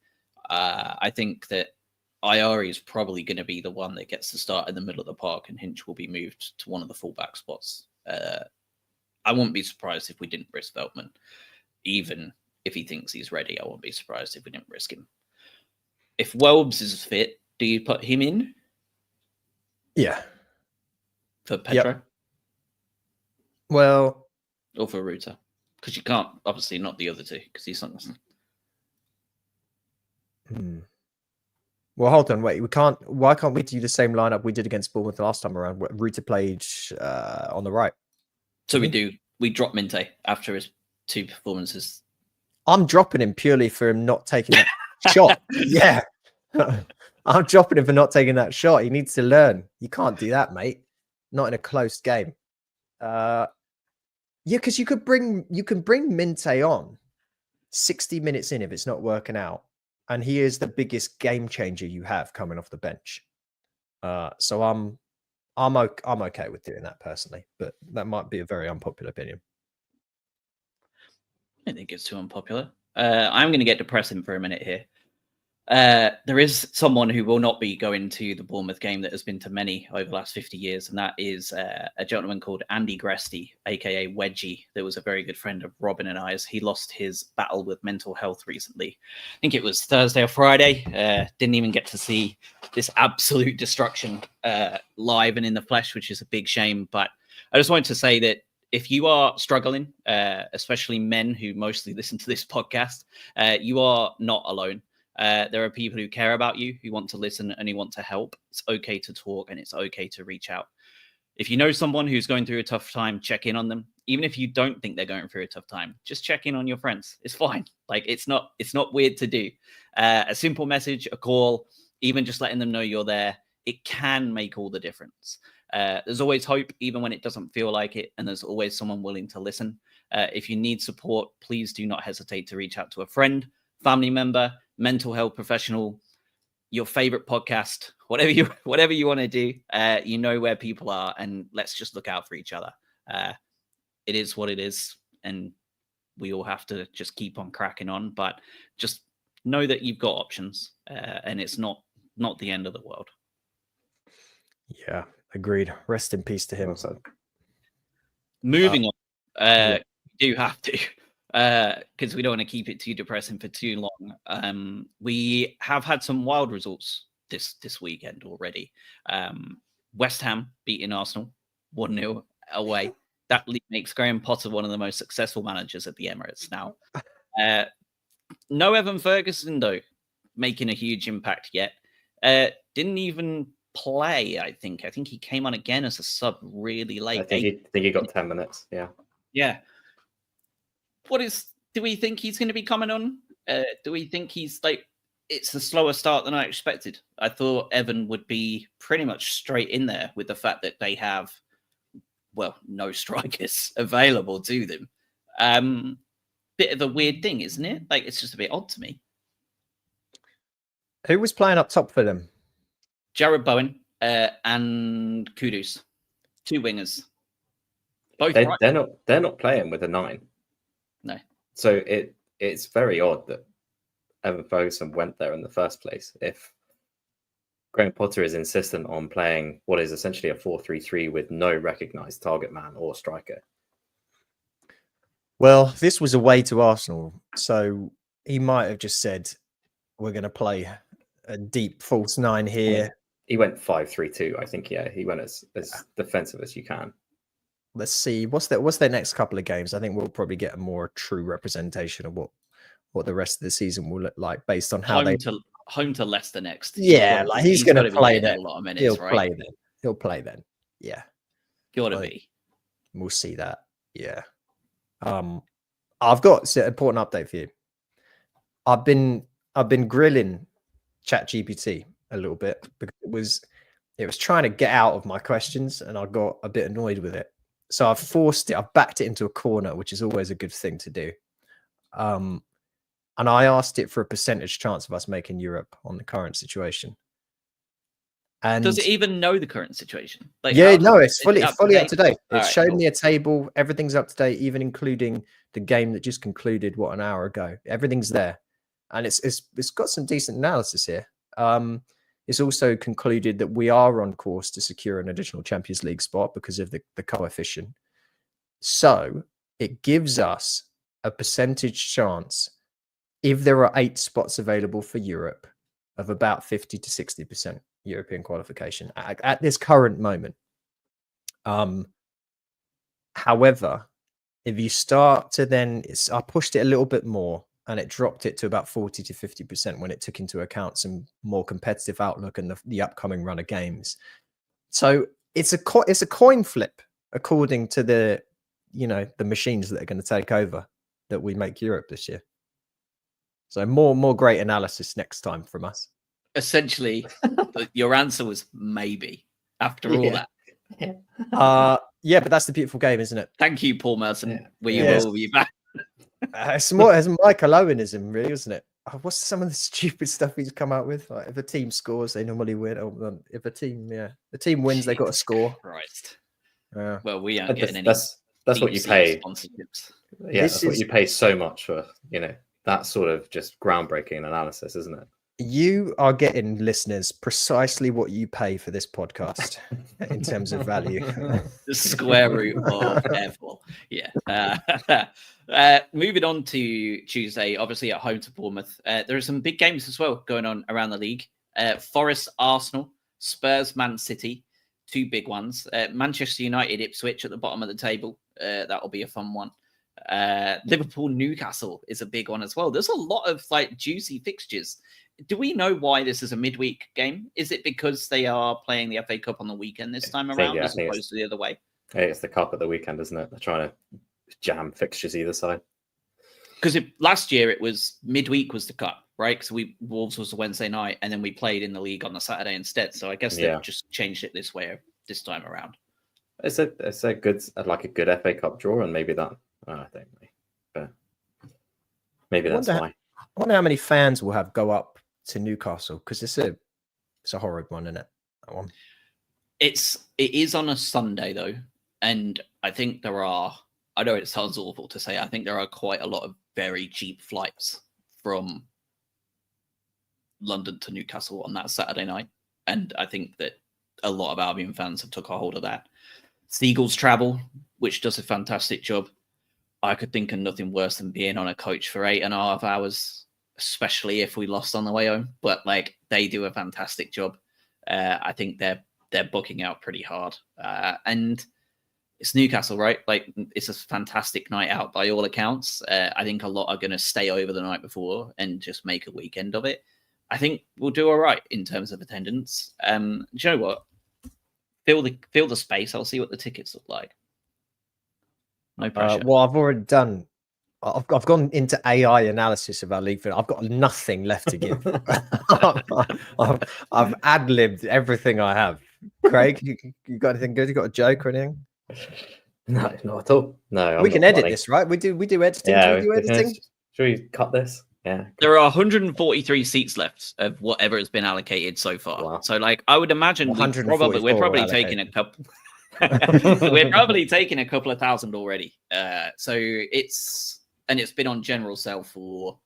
I think that IRE is probably going to be the one that gets to start in the middle of the park, and Hinch will be moved to one of the fullback spots. I wouldn't be surprised if we didn't risk Veltman, even if he thinks he's ready. I won't be surprised if we didn't risk him. If Welbs is fit, do you put him in? Yeah. For Pedro? Yep. Well, or for Ruta? Because you can't, obviously, not the other two, because he's not. Well, hold on, wait. Why can't we do the same lineup we did against Bournemouth last time around? Ruta played on the right. So we drop Minte after his 2 performances. I'm dropping him purely for him not taking that shot. Yeah. I'm dropping him for not taking that shot. He needs to learn. You can't do that, mate. Not in a close game. Yeah, because you can bring Minte on 60 minutes in if it's not working out. And he is the biggest game changer you have coming off the bench. So I'm okay with doing that personally, but that might be a very unpopular opinion. I don't think it's too unpopular. I'm going to get depressing for a minute here. There is someone who will not be going to the Bournemouth game that has been to many over the last 50 years, and that is a gentleman called Andy Gresty, aka Wedgie. That was a very good friend of Robin and I's. He lost his battle with mental health recently. I think it was Thursday or Friday. Didn't even get to see this absolute destruction live and in the flesh, which is a big shame. But I just wanted to say that if you are struggling, especially men who mostly listen to this podcast, you are not alone. There are people who care about you, who want to listen and who want to help. It's okay to talk and it's okay to reach out. If you know someone who's going through a tough time, check in on them. Even if you don't think they're going through a tough time, just check in on your friends. It's fine. Like it's not weird to do. A simple message, a call, even just letting them know you're there. It can make all the difference. There's always hope, even when it doesn't feel like it. And there's always someone willing to listen. If you need support, please do not hesitate to reach out to a friend, family member, mental health professional, your favorite podcast, whatever you want to do. You know where people are, and let's just look out for each other. It is what it is, and we all have to just keep on cracking on. But just know that you've got options, and it's not the end of the world. Yeah, agreed. Rest in peace to him. Moving on, we do have to. Because we don't want to keep it too depressing for too long. We have had some wild results this weekend already. West Ham beating Arsenal 1-0 away. That makes Graham Potter one of the most successful managers at the Emirates now. No Evan Ferguson, though, making a huge impact yet. Didn't even play, I think. I think he came on again as a sub really late. I think he got 10 minutes, yeah. Yeah. Do we think he's going to be coming on? Do we think he's it's a slower start than I expected? I thought Evan would be pretty much straight in there with the fact that they have, no strikers available to them. Bit of a weird thing, isn't it? It's just a bit odd to me. Who was playing up top for them? Jared Bowen and Kudus, 2 wingers. Both they're not playing with a 9. No. So it's very odd that Evan Ferguson went there in the first place. If Graham Potter is insistent on playing what is essentially a 4-3-3 with no recognised target man or striker. Well, this was away to Arsenal, so he might have just said, "We're going to play a deep false 9 here." He went 5-3-2. I think. Yeah, he went as defensive as you can. Let's see what's their next couple of games. I think we'll probably get a more true representation of what the rest of the season will look like based on how home to Leicester next. Yeah, like he's going to play then. A lot of minutes, He'll right? play then. He'll play then. Yeah, Gotta be. We'll see that. Yeah. I've got an important update for you. I've been grilling ChatGPT a little bit because it was trying to get out of my questions, and I got a bit annoyed with it. So I've backed it into a corner, which is always a good thing to do. And I asked it for a percentage chance of us making Europe on the current situation. And does it even know the current situation? Like, yeah, no, it's fully up to date. It's shown me a table. Everything's up to date, even including the game that just concluded an hour ago. Everything's there, and it's got some decent analysis here. It's also concluded that we are on course to secure an additional Champions League spot because of the coefficient. So it gives us a percentage chance, if there are 8 spots available for Europe, of about 50 to 60% European qualification at this current moment. However, if you start to then, I pushed it a little bit more, and it dropped it to about 40 to 50% when it took into account some more competitive outlook and the upcoming run of games. So it's a coin flip according to the machines that are going to take over, that we make Europe this year. So more great analysis next time from us. Essentially, your answer was maybe after all that. Yeah, but that's the beautiful game, isn't it? Thank you, Paul Merson. We will be back. It's more as Michael Owenism, really, isn't it? What's some of the stupid stuff he's come out with? Like, if a team scores, they normally win. If the team wins, they got to score. Christ. Well, we aren't getting any. That's what you pay. Yeah, that's what you pay so much for. That sort of just groundbreaking analysis, isn't it? You are getting, listeners, precisely what you pay for this podcast in terms of value. The square root of F-ball. Yeah. Moving on to Tuesday, obviously at home to Bournemouth. There are some big games as well going on around the league. Forest, Arsenal, Spurs, Man City, 2 big ones. Manchester United, Ipswich at the bottom of the table. That'll be a fun one. Liverpool, Newcastle is a big one as well. There's a lot of juicy fixtures. Do we know why this is a midweek game? Is it because they are playing the FA Cup on the weekend this time around, as opposed to the other way? It's the Cup at the weekend, isn't it? They're trying to jam fixtures either side. Because last year it was midweek was the Cup, right? Because Wolves was a Wednesday night, and then we played in the league on the Saturday instead. So I guess they've just changed it this way this time around. It's a good FA Cup draw, and maybe that. I think, but maybe that's why. I wonder how many fans will have go up to Newcastle, because it's a horrid one, isn't it? That one. It is on a Sunday though, and I think there are. I know it sounds awful to say. I think there are quite a lot of very cheap flights from London to Newcastle on that Saturday night, and I think that a lot of Albion fans have took a hold of that. Seagulls Travel, which does a fantastic job. I could think of nothing worse than being on a coach for 8.5 hours, especially if we lost on the way home. But they do a fantastic job. I think they're booking out pretty hard. And it's Newcastle, right? It's a fantastic night out by all accounts. I think a lot are going to stay over the night before and just make a weekend of it. I think we'll do all right in terms of attendance. Do you know what? Fill the space. I'll see what the tickets look like. No pressure. Well, I've already done. I've gone into AI analysis of our league. I've got nothing left to give. I've ad-libbed everything I have. Craig, you got anything good? You got a joke or anything? No, not at all. No, we can edit this, right? We do editing. Yeah, do we do editing? Should we cut this? Yeah. There are 143 seats left of whatever has been allocated so far. Wow. So, I would imagine we're probably taking a couple. We're probably taking a couple of thousand already. So it's been on general sale for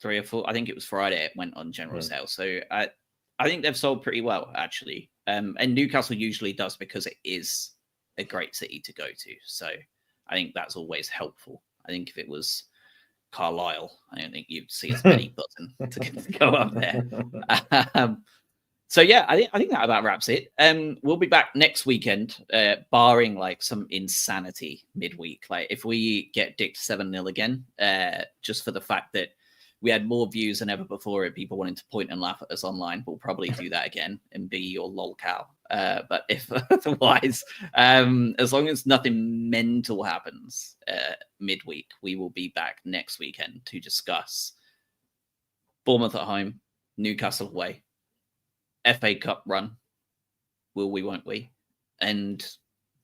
3 or 4. I think it was Friday it went on general sale. So I think they've sold pretty well, actually. And Newcastle usually does, because it is a great city to go to. So I think that's always helpful. I think if it was Carlisle, I don't think you'd see as many button to go up there. So yeah, I think that about wraps it. We'll be back next weekend, barring like some insanity midweek. Like if we get dicked 7-0 again, just for the fact that we had more views than ever before and people wanting to point and laugh at us online, we'll probably do that again and be your lol cow. But if otherwise, as long as nothing mental happens midweek, we will be back next weekend to discuss Bournemouth at home, Newcastle away, FA Cup run, will we, won't we? And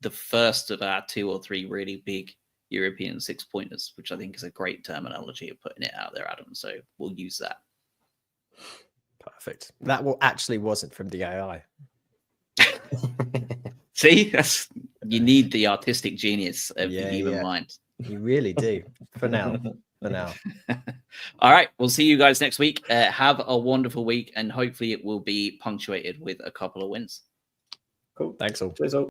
the first of our 2 or 3 really big European 6-pointers, which I think is a great terminology of putting it out there, Adam. So we'll use that. Perfect. That actually wasn't from the AI. See, you need the artistic genius of the human mind. You really do. For now. All right. We'll see you guys next week. Have a wonderful week, and hopefully it will be punctuated with a couple of wins. Cool. Thanks all. Cheers all.